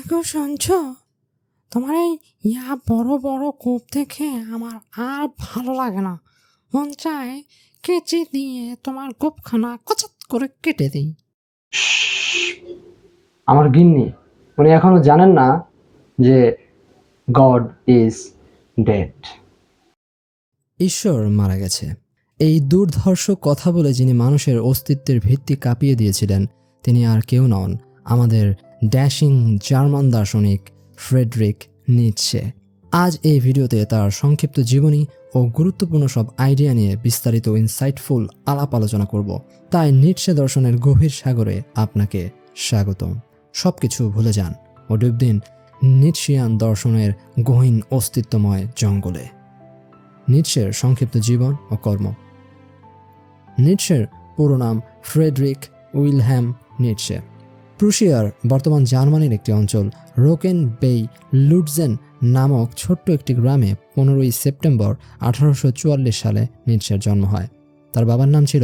গো শুনছ, তোমার এই বড় বড় কূপ দেখে আমার আর ভালো লাগে না। মন চায় কেচি দিয়ে তোমার কূপখানা কচাত করে কেটে দিই। আমার গিন্নি, উনি এখনো জানেন না যে গড ইজ ডেড। ঈশ্বর মারা গেছে। এই দুর্ধর্ষ কথা বলে যিনি মানুষের অস্তিত্বের ভিত্তি কাঁপিয়ে দিয়েছিলেন, তিনি আর কেউ নন, আমাদের ড্যাশিং জার্মান দার্শনিক ফ্রেডরিক নিটশে। আজ এই ভিডিওতে তার সংক্ষিপ্ত জীবনী ও গুরুত্বপূর্ণ সব আইডিয়া নিয়ে বিস্তারিত ইনসাইটফুল আলাপ আলোচনা করব। তাই নিটশে দর্শনের গভীর সাগরে আপনাকে স্বাগতম। সবকিছু ভুলে যান ও ডুব দিন নিটশিয়ান দর্শনের গহীন অস্তিত্বময় জঙ্গলে। নিটশের সংক্ষিপ্ত জীবন ও কর্ম। নিটশের পুরো নাম ফ্রেডরিক উইলহ্যাম নিটশে। প্রুশিয়ার বর্তমান জার্মানির একটি অঞ্চল রোকেন বেই লুটজেন নামক ছোট্ট একটি গ্রামে 15ই সেপ্টেম্বর 1844 সালে নিটশের জন্ম হয়। তার বাবার নাম ছিল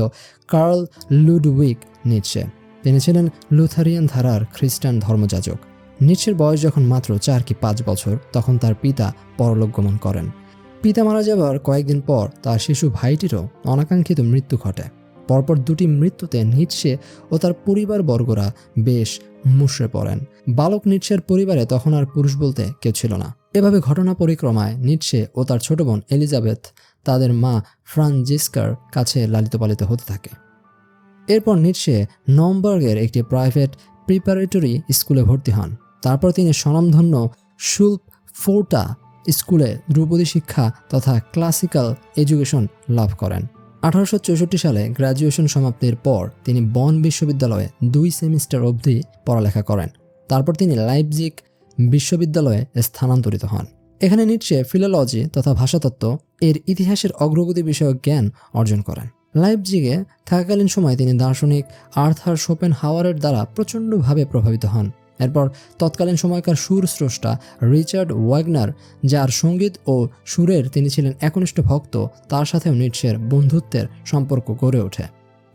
কার্ল লুডউইগ নিটশে। তিনি ছিলেন লুথারিয়ান ধারার খ্রিস্টান ধর্মযাজক। নিটশের বয়স যখন মাত্র 4 কি 5 বছর, তখন তার পিতা পরলোক গমন করেন। পিতা মারা যাবার কয়েকদিন পর তার শিশু ভাইটিরও অনাকাঙ্ক্ষিত মৃত্যু ঘটে। পরপর দুটি মৃত্যুতে নিটশে ও তার পরিবারবর্গরা বেশ মুষড়ে পড়েন। বালক নিটশের পরিবারে তখন আর পুরুষ বলতে কেউ ছিল না। এভাবে ঘটনা পরিক্রমায় নিটশে ও তার ছোট বোন এলিজাবেথ তাদের মা ফ্রাঞ্জিস্কার কাছে লালিত পালিত হতে থাকে। এরপর নিটশে নমবার্গের একটি প্রাইভেট প্রিপারেটরি স্কুলে ভর্তি হন। তারপর তিনি স্বনামধন্য শুল্প ফোর্টা স্কুলে ধ্রুপদী শিক্ষা তথা ক্লাসিক্যাল এডুকেশন লাভ করেন। 1864 সালে গ্র্যাজুয়েশন সমাপ্তির পর তিনি বন বিশ্ববিদ্যালয়ে 2 সেমিস্টার অবধি পড়ালেখা করেন। তারপর তিনি লাইপজিগ বিশ্ববিদ্যালয়ে স্থানান্তরিত হন। এখানে নিটশে ফিলোলজি তথা ভাষাতত্ত্ব এর ইতিহাসের অগ্রগতি বিষয়ক জ্ঞান অর্জন করেন। লাইপজিগে থাকাকালীন সময় তিনি দার্শনিক আর্থার শোপেনহাওয়ারের দ্বারা প্রচণ্ডভাবে প্রভাবিত হন। এরপর তৎকালীন সময়কার সুর স্রষ্টা রিচার্ড ওয়াগনার, যার সঙ্গীত ও সুরের তিনি ছিলেন একনিষ্ঠ ভক্ত, তার সাথেও নিটশের বন্ধুত্বের সম্পর্ক গড়ে ওঠে।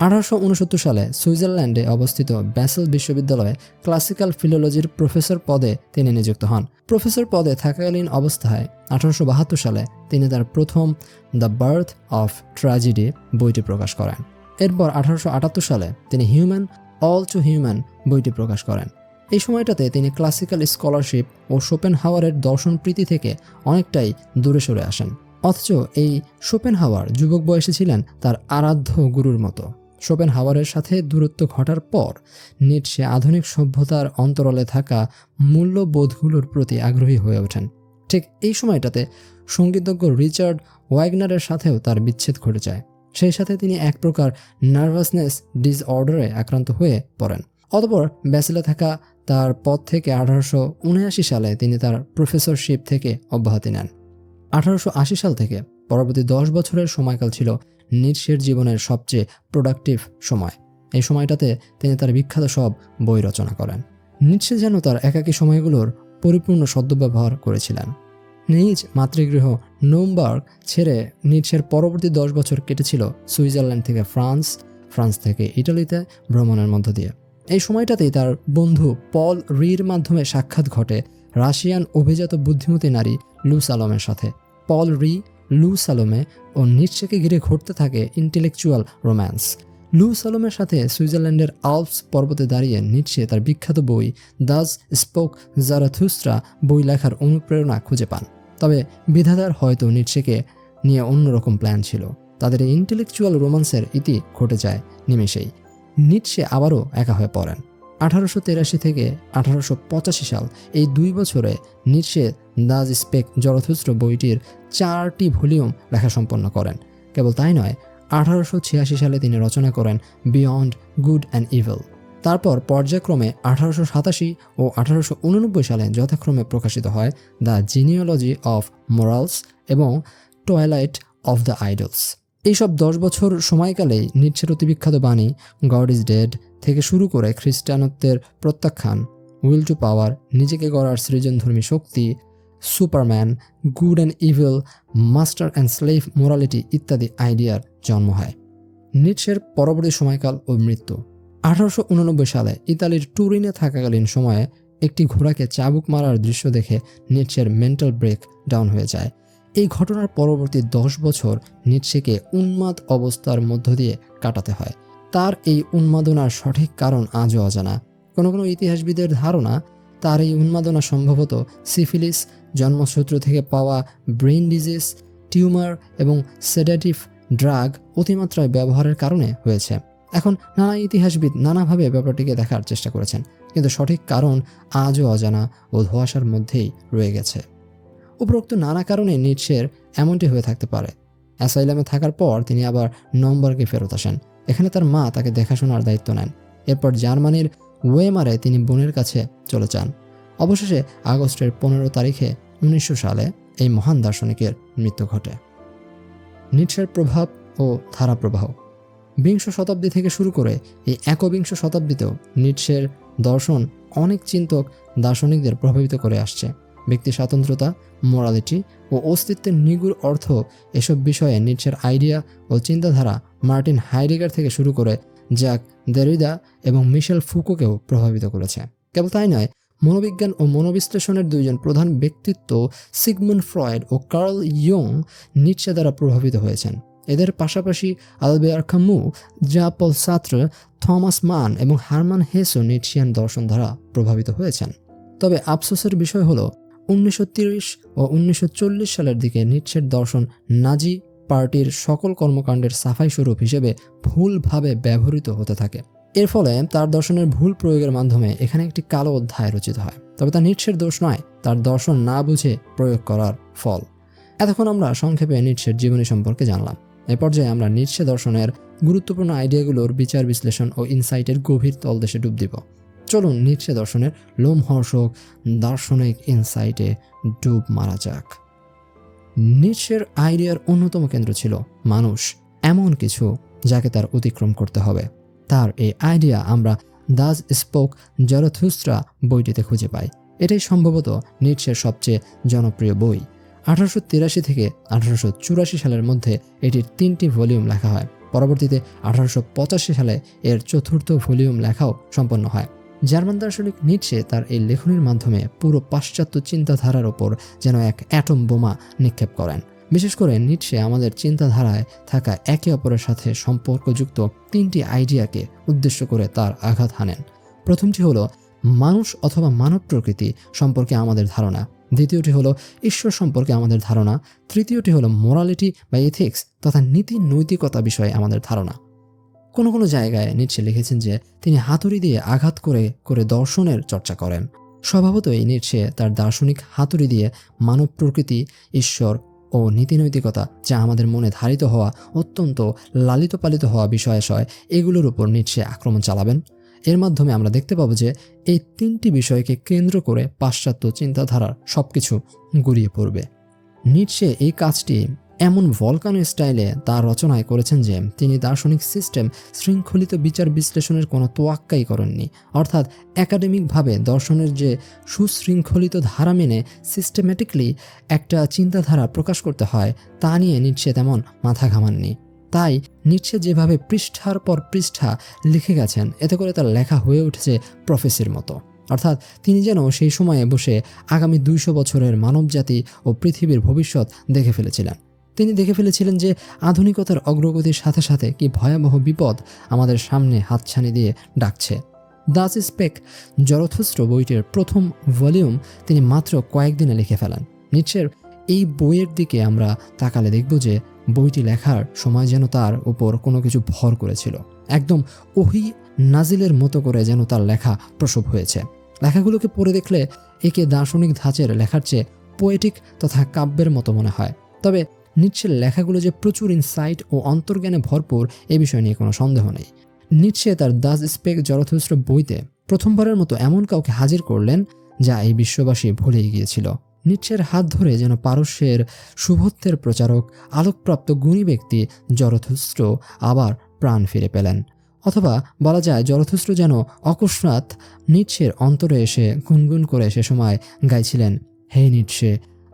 1869 সালে সুইজারল্যান্ডে অবস্থিত ব্যাসেল বিশ্ববিদ্যালয়ে ক্লাসিক্যাল ফিলোলজির প্রফেসর পদে তিনি নিযুক্ত হন। প্রফেসর পদে থাকাকালীন অবস্থায় 1872 সালে তিনি তার প্রথম দ্য বার্থ অফ ট্র্যাজেডি বইটি প্রকাশ করেন। এরপর 1878 সালে তিনি হিউম্যান অল টু হিউম্যান বইটি প্রকাশ করেন। এই সময়টাতে তিনি ক্লাসিক্যাল স্কলারশিপ ও শোপেনহাওয়ারের দর্শন প্রীতি থেকে অনেকটাই দূরে সরে আসেন। অথচ এই শোপেনহাওয়ার যুবক বয়সে ছিলেন তার আরাধ্য গুরুর মতো। শোপেনহাওয়ারের সাথে দূরত্ব ঘটার পর নিটশে আধুনিক সভ্যতার অন্তরালে থাকা মূল্যবোধগুলোর প্রতি আগ্রহী হয়ে ওঠেন। ঠিক এই সময়টাতে সঙ্গীতজ্ঞ রিচার্ড ওয়াগনারের সাথেও তার বিচ্ছেদ ঘটে যায়। সেই সাথে তিনি এক প্রকার নার্ভাসনেস ডিসঅর্ডারে আক্রান্ত হয়ে পড়েন। অতঃপর ব্যাসেলে থাকা তার পদ থেকে 1879 সালে তিনি তার প্রফেসরশিপ থেকে অব্যাহতি নেন। 1880 সাল থেকে পরবর্তী 10 বছরের সময়কাল ছিল নিটশের জীবনের সবচেয়ে প্রোডাক্টিভ সময়। এই সময়টাতে তিনি তার বিখ্যাত সব বই রচনা করেন। নিটশে যেন তার একাকী সময়গুলোর পরিপূর্ণ সদ্ব্যবহার করেছিলেন। নিজ মাতৃগৃহ নোমবার্গ ছেড়ে নিটশের পরবর্তী 10 বছর কেটেছিল সুইজারল্যান্ড থেকে ফ্রান্স থেকে ইটালিতে ভ্রমণের মধ্য দিয়ে। এই সময়টাতেই তার বন্ধু পল রির মাধ্যমে সাক্ষাৎ ঘটে রাশিয়ান অভিজাত বুদ্ধিমতী নারী লু সালোমের সাথে। পল রি, লু সালোমে ও নিটশেকে ঘিরে ঘটতে থাকে ইন্টেলেকচুয়াল রোম্যান্স। লু সালোমের সাথে সুইজারল্যান্ডের আল্পস পর্বতে দাঁড়িয়ে নিটশে তার বিখ্যাত বই দাস স্পোক জারাথুস্ত্রা বই লেখার অনুপ্রেরণা খুঁজে পান। তবে বিধাতার হয়তো নিটশেকে নিয়ে অন্যরকম প্ল্যান ছিল। তাদের এই ইন্টেলেকচুয়াল রোম্যান্সের ইতি ঘটে যায় নিমেষেই। নিটশে আবারও একা হয়ে পড়েন। 1883 থেকে 1885 সাল এই 2 বছরে নিটশে দাস স্পেক জরথুস্ট্র বইটির 4টি ভলিউম লেখা সম্পন্ন করেন। কেবল তাই নয়, 1886 সালে তিনি রচনা করেন বিয়ন্ড গুড অ্যান্ড ইভিল। তারপর পর্যায়ক্রমে 1887 ও 1889 সালে যথাক্রমে প্রকাশিত হয় দ্য জিনিওলজি অফ মোরালস এবং টয়লাইট অফ দ্য আইডলস। এইসব 10 বছর সময়কালেই নিটশের অতি বিখ্যাত বাণী গড ইজ ডেড থেকে শুরু করে খ্রিস্টানত্বের প্রত্যাখ্যান, উইল টু পাওয়ার, নিজেকে গড়ার সৃজনধর্মী শক্তি, superman, good and evil, master and slave morality ইত্যাদি আইডিয়ার জন্ম হয়। নিটশের পরবর্তী সময়কাল ও মৃত্যু। 1889 সালে ইতালির টুরিনে থাকাকালীন সময়ে একটি ঘোড়াকে চাবুক মারার দৃশ্য দেখে নিটশের মেন্টাল ব্রেক ডাউন হয়ে যায়। এই ঘটনার পরবর্তী 10 বছর নিটশেকে উন্মাদ অবস্থার মধ্য দিয়ে কাটাতে হয়। তার এই উন্মাদনার সঠিক কারণ আজও অজানা। কোনো কোনো ইতিহাসবিদের ধারণা তার এই উন্মাদনা সম্ভবত সিফিলিস, জন্মসূত্র থেকে পাওয়া ব্রেইন ডিজিজ, টিউমার এবং সেডেটিভ ড্রাগ অতিমাত্রায় ব্যবহারের কারণে হয়েছে। এখন নানা ইতিহাসবিদ নানাভাবে ব্যাপারটিকে দেখার চেষ্টা করেছেন, কিন্তু সঠিক কারণ আজও অজানা ও ধোঁয়াশার মধ্যেই রয়ে গেছে। উপরোক্ত নানা কারণে নিটশের এমনটি হয়ে থাকতে পারে। অ্যাসাইলামে থাকার পর তিনি আবার নমবার্গে ফেরত আসেন। এখানে তার মা তাকে দেখাশোনার দায়িত্ব নেন। এরপর জার্মানির ওয়েমারে তিনি বোনের কাছে চলে যান। অবশেষে আগস্টের 15 তারিখে 1900 সালে এই মহান দার্শনিকের মৃত্যু ঘটে। নিটশের প্রভাব ও ধারাপ্রবাহ। বিংশ শতাব্দী থেকে শুরু করে এই একবিংশ শতাব্দীতেও নিটশের দর্শন অনেক চিন্তক দার্শনিকদের প্রভাবিত করে আসছে। ব্যক্তি স্বাতন্ত্র্যতা, মোরালিটি ও অস্তিত্বের নিগুড় অর্থ, এসব বিষয়ে নিটশের আইডিয়া ও চিন্তাধারা মার্টিন হাইডেগার থেকে শুরু করে জ্যাক দেরিদা এবং মিশেল ফুকোকেও প্রভাবিত করেছে। কেবল তাই নয়, মনোবিজ্ঞান ও মনোবিশ্লেষণের দুইজন প্রধান ব্যক্তিত্ব সিগমুন্ড ফ্রয়েড ও কার্ল ইয়ং নিটশে দ্বারা প্রভাবিত হয়েছেন। এদের পাশাপাশি আলবেয়ার ক্যামু, জা পল সার্ত্রে, থমাস মান এবং হারমান হেসও নিটশিয়ান দর্শন দ্বারা প্রভাবিত হয়েছেন। তবে আফসোসের বিষয় হলো 1930 ও 1940 সালের দিকে নিটশের দর্শন নাজি পার্টির সকল কর্মকাণ্ডের সাফাই স্বরূপ হিসেবে ভুলভাবে ব্যবহৃত হতে থাকে। এর ফলে তার দর্শনের ভুল প্রয়োগের মাধ্যমে এখানে একটি কালো অধ্যায় রচিত হয়। তবে তা নিটশের দোষ নয়, তার দর্শন না বুঝে প্রয়োগ করার ফল। এতক্ষণ আমরা সংক্ষেপে নিটশের জীবনী সম্পর্কে জানলাম। এ পর্যায়ে আমরা নিটশে দর্শনের গুরুত্বপূর্ণ আইডিয়াগুলোর বিচার বিশ্লেষণ ও ইনসাইটের গভীর তলদেশে ডুব দিব। চলুন নিটশে দর্শনের লোমহর্ষক দার্শনিক ইনসাইটে ডুব মারা যাক। নিটশের আইডিয়ার অন্যতম কেন্দ্র ছিল মানুষ এমন কিছু যাকে তার অতিক্রম করতে হবে। তার এই আইডিয়া আমরা দাস স্পোক জারাথুস্ত্রা বইটিতে খুঁজে পাই। এটাই সম্ভবত নিটশের সবচেয়ে জনপ্রিয় বই। 1883 থেকে 1884 সালের মধ্যে এটির 3টি ভলিউম লেখা হয়। পরবর্তীতে 1885 সালে এর 4র্থ ভলিউম লেখাও সম্পন্ন হয়। জার্মান দার্শনিক নিটশে তার এই লেখনীর মাধ্যমে পুরো পাশ্চাত্য চিন্তাধারার ওপর যেন এক অ্যাটম বোমা নিক্ষেপ করেন। বিশেষ করে নিটশে আমাদের চিন্তাধারায় থাকা একে অপরের সাথে সম্পর্কযুক্ত 3টি আইডিয়াকে উদ্দেশ্য করে তার আঘাত হানেন। প্রথমটি হলো মানুষ অথবা মানব প্রকৃতি সম্পর্কে আমাদের ধারণা, দ্বিতীয়টি হলো ঈশ্বর সম্পর্কে আমাদের ধারণা, তৃতীয়টি হলো মোরালিটি বা এথিক্স তথা নীতি নৈতিকতা বিষয়ে আমাদের ধারণা। কোনো কোনো জায়গায় নিটশে লিখেছেন যে তিনি হাতুড়ি দিয়ে আঘাত করে করে দর্শনের চর্চা করেন। স্বভাবতই নিটশে তার দার্শনিক হাতুড়ি দিয়ে মানব প্রকৃতি, ঈশ্বর ও নীতিনৈতিকতা, যা আমাদের মনে ধারিত হওয়া অত্যন্ত লালিত পালিত হওয়া বিষয়াশয়, এগুলোর উপর নিটশে আক্রমণ চালাবেন। এর মাধ্যমে আমরা দেখতে পাবো যে এই 3টি বিষয়কে কেন্দ্র করে পাশ্চাত্য চিন্তাধারার সবকিছু গড়িয়ে পড়বে। নিটশে এই কাজটি এমন ভলকানো স্টাইলে তার রচনায় করেছেন যে তিনি দার্শনিক সিস্টেম শৃঙ্খলিত বিচার বিশ্লেষণের কোনো তোয়াক্কাই করেননি। অর্থাৎ একাডেমিকভাবে দর্শনের যে সুশৃঙ্খলিত ধারা মেনে সিস্টেম্যাটিকলি একটা চিন্তাধারা প্রকাশ করতে হয় তা নিয়ে নিটশে তেমন মাথা ঘামাননি। তাই নিটশে যেভাবে পৃষ্ঠার পর পৃষ্ঠা লিখে গেছেন, এতে করে তার লেখা হয়ে উঠেছে প্রফেসির মতো। অর্থাৎ তিনি যেন সেই সময়ে বসে আগামী 200 বছরের মানবজাতি ও পৃথিবীর ভবিষ্যৎ দেখে ফেলেছিলেন। তিনি দেখে ফেলেছিলেন যে আধুনিকতার অগ্রগতির সাথে সাথে কি ভয়াবহ বিপদ আমাদের সামনে হাতছানি দিয়ে ডাকছে। দাস স্পেক জরথুস্ট্র বইটির প্রথম ভলিউম তিনি মাত্র কয়েকদিনে লিখে ফেলেন। নিটশের এই বইয়ের দিকে আমরা তাকালে দেখব যে বইটি লেখার সময় যেন তার উপর কোনো কিছু ভর করেছিল। একদম ওহি নাজিলের মতো করে যেন তার লেখা প্রসব হয়েছে। লেখাগুলোকে পড়ে দেখলে একে দার্শনিক ধাঁচের লেখার চেয়ে পোয়েটিক তথা কাব্যের মতো মনে হয়। তবে নিটশের লেখাগুলো যে প্রচুর ইনসাইট ও অন্তর্জ্ঞানে ভরপুর, এ বিষয় নিয়ে কোনো সন্দেহ নেই। নিটশে তার দাস স্পেক জরথুস্ট্র বইতে প্রথমবারের মতো এমন কাউকে হাজির করলেন যা এই বিশ্ববাসী ভুলেই গিয়েছিল। নিটশের হাত ধরে যেন পারস্যের শুভত্বের প্রচারক, আলোকপ্রাপ্ত গুণী ব্যক্তি জরথুস্ট্র আবার প্রাণ ফিরে পেলেন। অথবা বলা যায় জরথুস্ট্র যেন অকস্মাৎ নিটশের অন্তরে এসে গুনগুন করে সে সময় গাইছিলেন, হে নিটশে,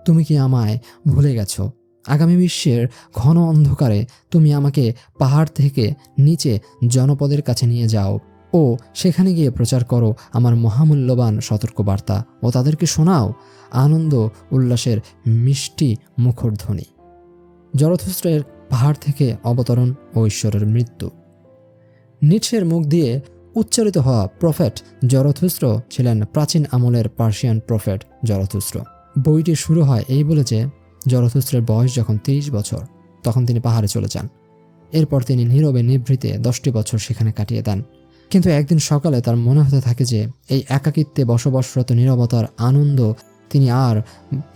তুমি কি আমায় ভুলে গেছো? আগামী বিশ্বের ঘন অন্ধকারে তুমি আমাকে পাহাড় থেকে নিচে জনপদের কাছে নিয়ে যাও। ও সেখানে গিয়ে প্রচার করো আমার মহামূল্যবান সতর্কবার্তা ও তাদেরকে শোনাও আনন্দ উল্লাসের মিষ্টি মুখরধ্বনি। জরথুস্ট্রের পাহাড় থেকে অবতরণ ও ঈশ্বরের মৃত্যু। নিটশের মুখ দিয়ে উচ্চারিত হওয়া প্রফেট জরথুস্ট্র ছিলেন প্রাচীন আমলের পার্সিয়ান প্রফেট জরথুস্ট্র। বইটি শুরু হয় এই বলে যে জরথুস্ট্রের বয়স যখন 30 বছর তখন তিনি পাহাড়ে চলে যান। এরপর তিনি নীরবে নিভৃতে 10টি বছর সেখানে কাটিয়ে দেন। কিন্তু একদিন সকালে তার মনে হতে থাকে যে এই একাকিত্বে বসবাসরত নীরবতার আনন্দ তিনি আর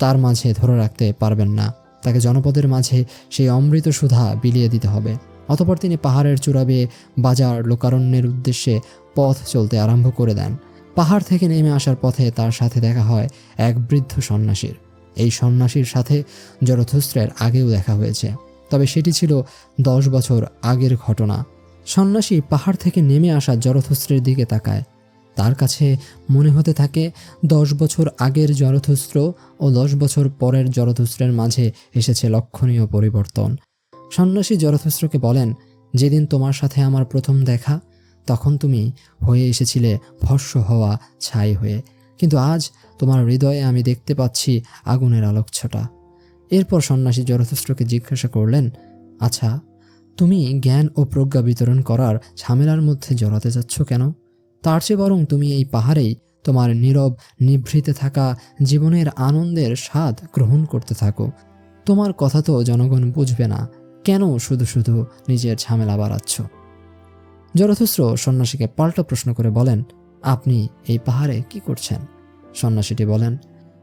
তার মাঝে ধরে রাখতে পারবেন না। তাকে জনপদের মাঝে সেই অমৃত সুধা বিলিয়ে দিতে হবে। অতঃপর তিনি পাহাড়ের চূড়া বেয়ে বাজার লোকারণ্যের উদ্দেশ্যে পথ চলতে আরম্ভ করে দেন। পাহাড় থেকে নেমে আসার পথে তার সাথে দেখা হয় এক বৃদ্ধ সন্ন্যাসীর। এই সন্ন্যাসীর সাথে জরথুস্ট্রের আগেও দেখা হয়েছে, তবে সেটি ছিল 10 বছর আগের ঘটনা। সন্ন্যাসী পাহাড় থেকে নেমে আসা জরথুস্ট্রের দিকে তাকায়। তার কাছে মনে হতে থাকে 10 বছর আগের জরথুস্ট্র ও 10 বছর পরের জরথুস্ট্রের মাঝে এসেছে লক্ষণীয় পরিবর্তন। সন্ন্যাসী জরথুস্ট্রকে বলেন, যেদিন তোমার সাথে আমার প্রথম দেখা তখন তুমি হয়ে এসেছিলে ভস্ম হওয়া ছাই হয়ে, কিন্তু আজ তোমার হৃদয়ে আমি দেখতে পাচ্ছি আগুনের আলোকছটা। এরপর সন্ন্যাসী জরথুস্ট্রকে জিজ্ঞাসা করলেন, আচ্ছা, তুমি জ্ঞান ও প্রজ্ঞা বিতরণ করার ঝামেলার মধ্যে জড়াতে যাচ্ছ কেন? তার চেয়ে বরং তুমি এই পাহাড়েই তোমার নীরব নিভৃতে থাকা জীবনের আনন্দের স্বাদ গ্রহণ করতে থাকো। তোমার কথা তো জনগণ বুঝবে না, কেন শুধু শুধু নিজের ঝামেলা বাড়াচ্ছ? জরথুস্ট্র সন্ন্যাসীকে পাল্টা প্রশ্ন করে বলেন, আপনি এই পাহাড়ে কি করছেন? সন্ন্যাসীটি বলেন,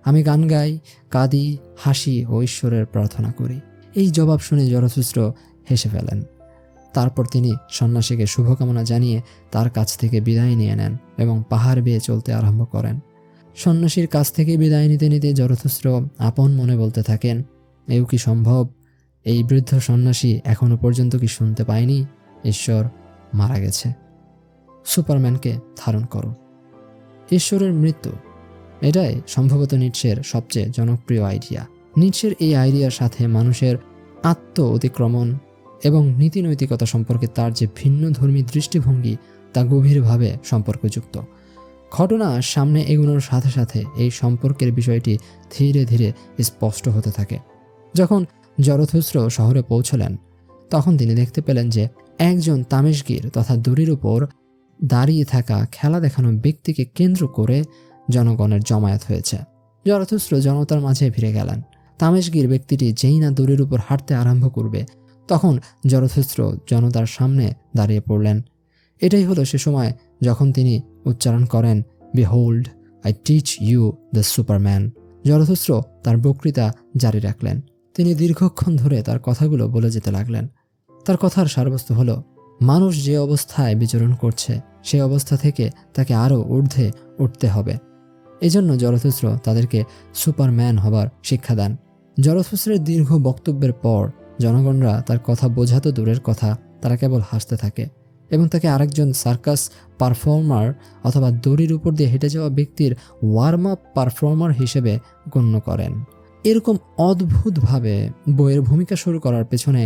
আমি গান গাই, কাঁদি, হাসি ও ঈশ্বরের প্রার্থনা করি। এই জবাব শুনে জরথুস্ট্র হেসে ফেলেন। তারপর তিনি সন্ন্যাসীকে শুভকামনা জানিয়ে তার কাছ থেকে বিদায় নিয়ে নেন এবং পাহাড় বেয়ে চলতে আরম্ভ করেন। সন্ন্যাসীর কাছ থেকে বিদায় নিতে নিতে জরথুস্ট্র আপন মনে বলতে থাকেন, এও কি সম্ভব? এই বৃদ্ধ সন্ন্যাসী এখনো পর্যন্ত কি শুনতে পায়নি ঈশ্বর মারা গেছে? সুপারম্যানকে ধারণ করো। ঈশ্বরের মৃত্যু, এটাই সম্ভবত নিটশের সবচেয়ে জনপ্রিয় আইডিয়া। নিটশের এই আইডিয়ার সাথে মানুষের আত্ম অতিক্রমণ এবং নীতিনৈতিকতা সম্পর্কে তার যে ভিন্ন ধর্মী দৃষ্টিভঙ্গি তা গভীরভাবে সম্পর্কযুক্ত। ঘটনা সামনে এগোনোর সাথে সাথে এই সম্পর্কের বিষয়টি ধীরে ধীরে স্পষ্ট হতে থাকে। যখন জরথুস্ট্র শহরে পৌঁছলেন তখন তিনি দেখতে পেলেন যে একজন তামেশগীর তথা দড়ির উপর দাঁড়িয়ে থাকা খেলা দেখানো ব্যক্তিকে কেন্দ্র করে জনগণের জমায়েত হয়েছে। জরথুস্ট্র জনতার মাঝে ভিড়ে গেলেন। তামেশগীর ব্যক্তিটি যেই না দড়ির উপর হাঁটতে আরম্ভ করবে তখন জরথুস্ট্র জনতার সামনে দাঁড়িয়ে পড়লেন। এটাই হলো সে সময় যখন তিনি উচ্চারণ করেন, behold, I teach you the superman. Zarathustra তার বক্তৃতা জারি রাখলেন। তিনি দীর্ঘক্ষণ ধরে তার কথাগুলো বলে যেতে লাগলেন। তার কথার সারবস্তু হলো, মানুষ যে অবস্থায় বিচরণ করছে সেই অবস্থা থেকে তাকে আরও ঊর্ধ্বে উঠতে হবে। এজন্য জরথুস্ট্র তাদেরকে সুপারম্যান হবার শিক্ষা দেন। জরথুস্ট্রের দীর্ঘ বক্তব্যের পর জনগণরা তার কথা বোঝা তো দূরের কথা, তারা কেবল হাসতে থাকে এবং তাকে আরেকজন সার্কাস পারফর্মার অথবা দড়ির উপর দিয়ে হেঁটে যাওয়া ব্যক্তির ওয়ার্ম আপ পারফর্মার হিসেবে গণ্য করেন। এরকম অদ্ভুতভাবে বইয়ের ভূমিকা শুরু করার পেছনে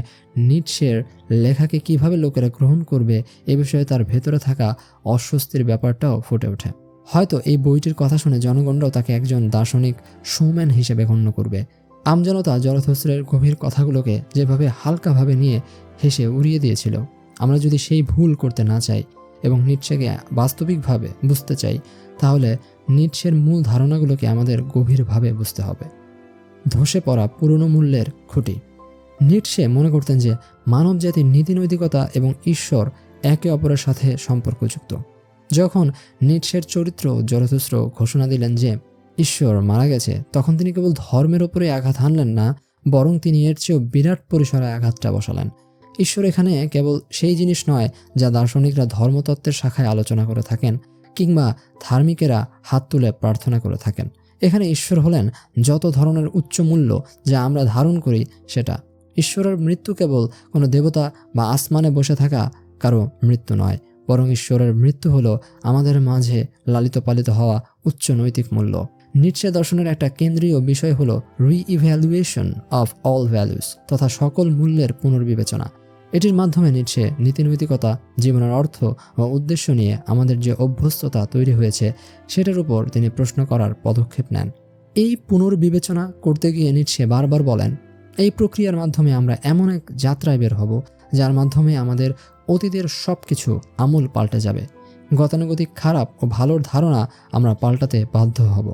নিটশের লেখাকে কিভাবে লোকেরা গ্রহণ করবে এ বিষয়ে তার ভেতরে থাকা অস্বস্তির ব্যাপারটাও ফুটে ওঠে। হয়তো এই বইটির কথা শুনে জনগণরাও তাকে একজন দার্শনিক শোম্যান হিসেবে গণ্য করবে। আমজনতা জরথুস্ট্রের গভীর কথাগুলোকে যেভাবে হালকাভাবে নিয়ে হেসে উড়িয়ে দিয়েছিল, আমরা যদি সেই ভুল করতে না চাই এবং নিটশেকে বাস্তবিকভাবে বুঝতে চাই তাহলে নিটশের মূল ধারণাগুলোকে আমাদের গভীরভাবে বুঝতে হবে। ধসে পড়া পুরনো মূল্যের খুঁটি। নিটশে মনে করতেন যে মানব জাতির নীতিনৈতিকতা এবং ঈশ্বর একে অপরের সাথে সম্পর্কযুক্ত। যখন নিটশের চরিত্র জরথুস্ট্র ঘোষণা দিলেন যে ঈশ্বর মারা গেছে, তখন তিনি কেবল ধর্মের ওপরে আঘাত হানলেন না, বরং তিনি এর চেয়েও বিরাট পরিসরে আঘাতটা বসালেন। ঈশ্বর এখানে কেবল সেই জিনিস নয় যা দার্শনিকরা ধর্মতত্ত্বের শাখায় আলোচনা করে থাকেন কিংবা ধার্মিকেরা হাত তুলে প্রার্থনা করে থাকেন। এখানে ঈশ্বর হলেন যত ধরনের উচ্চ মূল্য যা আমরা ধারণ করি সেটা। ঈশ্বরের মৃত্যু কেবল কোনো দেবতা বা আসমানে বসে থাকা কারো মৃত্যু নয়, বরং ঈশ্বরের মৃত্যু হলো আমাদের মাঝে লালিত পালিত হওয়া উচ্চ নৈতিক মূল্য। নিটশে দর্শনের একটা কেন্দ্রীয় বিষয় হলো রিইভ্যালুয়েশন অফ অল ভ্যালুস তথা সকল মূল্যের পুনর্বিবেচনা। এটির মাধ্যমে নিচ্ছে নীতিনৈতিকতা, জীবনের অর্থ ও উদ্দেশ্য নিয়ে আমাদের যে অভ্যস্ততা তৈরি হয়েছে সেটার উপর তিনি প্রশ্ন করার পদক্ষেপ নেন। এই পুনর্বিবেচনা করতে গিয়ে নিচ্ছে বারবার বলেন, এই প্রক্রিয়ার মাধ্যমে আমরা এমন এক যাত্রায় বের হব যার মাধ্যমে আমাদের অতীতের সব কিছু আমূল পাল্টে যাবে। গতানুগতিক খারাপ ও ভালোর ধারণা আমরা পাল্টাতে বাধ্য হব।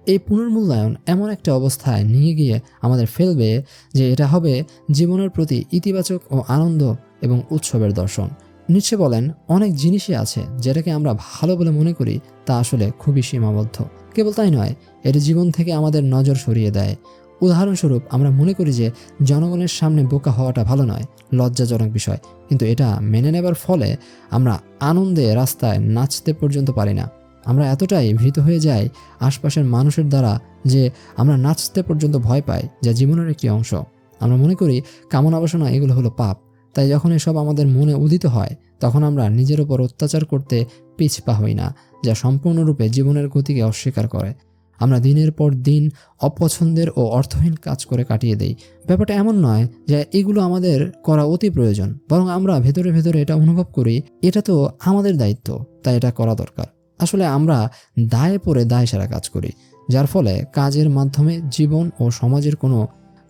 এই পুনর্মূল্যায়ন এমন একটা অবস্থায় নিয়ে গিয়ে আমাদের ফেলবে যে এটা হবে জীবনের প্রতি ইতিবাচক ও আনন্দ এবং উৎসবের দর্শন। নিচ্ছে বলেন, অনেক জিনিসই আছে যেটাকে আমরা ভালো বলে মনে করি তা আসলে খুবই সীমাবদ্ধ। কেবল তাই নয়, এটি জীবন থেকে আমাদের নজর সরিয়ে দেয়। উদাহরণস্বরূপ, আমরা মনে করি যে জনগণের সামনে বোকা হওয়াটা ভালো নয়, লজ্জাজনক বিষয়, কিন্তু এটা মেনে নেবার ফলে আমরা আনন্দে রাস্তায় নাচতে পর্যন্ত পারি না। আমরা এতটাই ভীত হয়ে যাই আশপাশের মানুষের দ্বারা যে আমরা নাচতে পর্যন্ত ভয় পাই, যা জীবনের একটি অংশ। আমরা মনে করি কামনা বাসনা এগুলো হলো পাপ। তাই যখন এসব আমাদের মনে উদিত হয় তখন আমরা নিজের ওপর অত্যাচার করতে পিছপা হই না, যা সম্পূর্ণরূপে জীবনের গতিকে অস্বীকার করে। আমরা দিনের পর দিন অপছন্দের ও অর্থহীন কাজ করে কাটিয়ে দেই। ব্যাপারটা এমন নয় যে এগুলো আমাদের করা অতি প্রয়োজন, বরং আমরা ভেতরে ভেতরে এটা অনুভব করি এটা তো আমাদের দায়িত্ব, তাই এটা করা দরকার। আসলে আমরা দায়ে পড়ে দায় সারা কাজ করি, যার ফলে কাজের মাধ্যমে জীবন ও সমাজের কোনো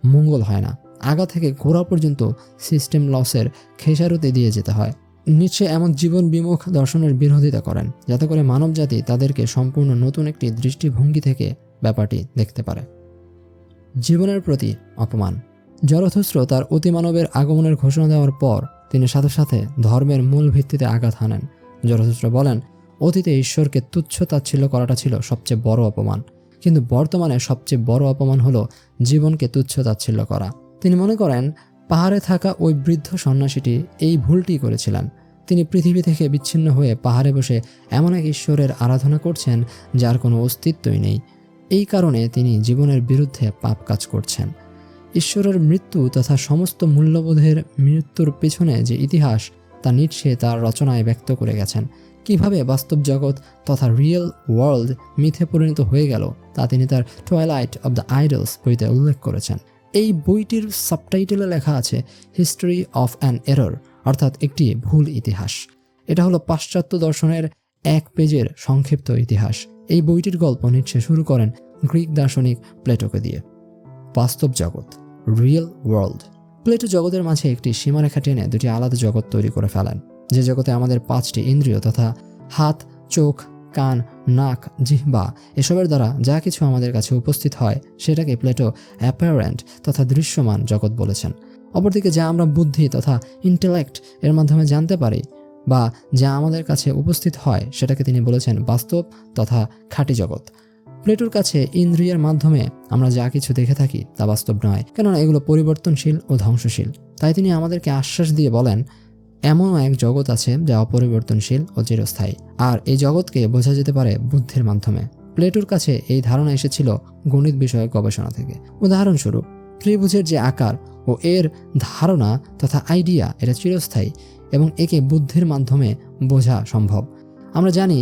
মঙ্গল হয় না। আগা থেকে গোড়া পর্যন্ত সিস্টেম লসের খেসারতে দিয়ে যেতে হয়। নিচ্ছে এমন জীবন বিমুখ দর্শনের বিরোধিতা করেন যাতে করে মানবজাতি তাদেরকে সম্পূর্ণ নতুন একটি দৃষ্টিভঙ্গি থেকে ব্যাপারটি দেখতে পারে। জীবনের প্রতি অপমান। জরথুস্ত্র তার অতিমানবের আগমনের ঘোষণা দেওয়ার পর তিনি সাথে সাথে ধর্মের মূল ভিত্তিতে আঘাত হানেন। জরথুস্ত্র বলেন, অতীতে ঈশ্বরকে তুচ্ছ তাচ্ছিল্য করাটা ছিল সবচেয়ে বড় অপমান, কিন্তু বর্তমানে সবচেয়ে বড় অপমান হলো জীবনকে তুচ্ছ তাচ্ছিল্য করা। তিনি মনে করেন পাহাড়ে থাকা ওই বৃদ্ধ সন্ন্যাসীটি এই ভুলটি করেছিলেন। তিনি পৃথিবী থেকে বিচ্ছিন্ন হয়ে পাহাড়ে বসে এমন এক ঈশ্বরের আরাধনা করছেন যার কোনো অস্তিত্বই নেই। এই কারণে তিনি জীবনের বিরুদ্ধে পাপ কাজ করছেন। ঈশ্বরের মৃত্যু তথা সমস্ত মূল্যবোধের মৃত্যুর পেছনে যে ইতিহাস তা নিটশে তার রচনায় ব্যক্ত করে গেছেন। কিভাবে বাস্তব জগৎ তথা রিয়েল ওয়ার্ল্ড মিথে পরিণত হয়ে গেল তা তিনি তার টুয়াইলাইট অব দ্য আইডলস বইতে উল্লেখ করেছেন। এই বইটির সাবটাইটেলে লেখা আছে হিস্ট্রি অফ অ্যান এরর, অর্থাৎ একটি ভুল ইতিহাস। এটা হলো পাশ্চাত্য দর্শনের এক পেজের সংক্ষিপ্ত ইতিহাস। এই বইটির গল্প নিচ্ছে শুরু করেন গ্রিক দার্শনিক প্লেটোকে দিয়ে। বাস্তব জগৎ, রিয়েল ওয়ার্ল্ড। প্লেটো জগতের মাঝে একটি সীমারেখা টেনে দুটি আলাদা জগৎ তৈরি করে ফেলেন। যে জগতে আমাদের পাঁচটি ইন্দ্রিয় তথা হাত, চোখ, কান, নাক, জিহ্বা এসবের দ্বারা যা কিছু আমাদের কাছে উপস্থিত হয় সেটাকে প্লেটো অ্যাপারেন্ট তথা দৃশ্যমান জগৎ বলেছেন। অপরদিকে যা আমরা বুদ্ধি তথা ইন্টেলেক্ট এর মাধ্যমে জানতে পারি বা যা আমাদের কাছে উপস্থিত হয় সেটাকে তিনি বলেছেন বাস্তব তথা খাঁটি জগৎ। প্লেটোর কাছে ইন্দ্রিয়ের মাধ্যমে আমরা যা কিছু দেখে থাকি তা বাস্তব নয়, কেননা এগুলো পরিবর্তনশীল ও ধ্বংসশীল। তাই তিনি আমাদেরকে আশ্বাস দিয়ে বলেন, এমন এক জগৎ আছে যা অপরিবর্তনশীল ও চিরস্থায়ী, আর এই জগৎকে বোঝা যেতে পারে বুদ্ধির মাধ্যমে। প্লেটোর কাছে এই ধারণা এসেছিল গণিত বিষয়ক গবেষণা থেকে। উদাহরণস্বরূপ, ত্রিভুজের যে আকার ও এর ধারণা তথা আইডিয়া এটা চিরস্থায়ী এবং একে বুদ্ধির মাধ্যমে বোঝা সম্ভব। আমরা জানি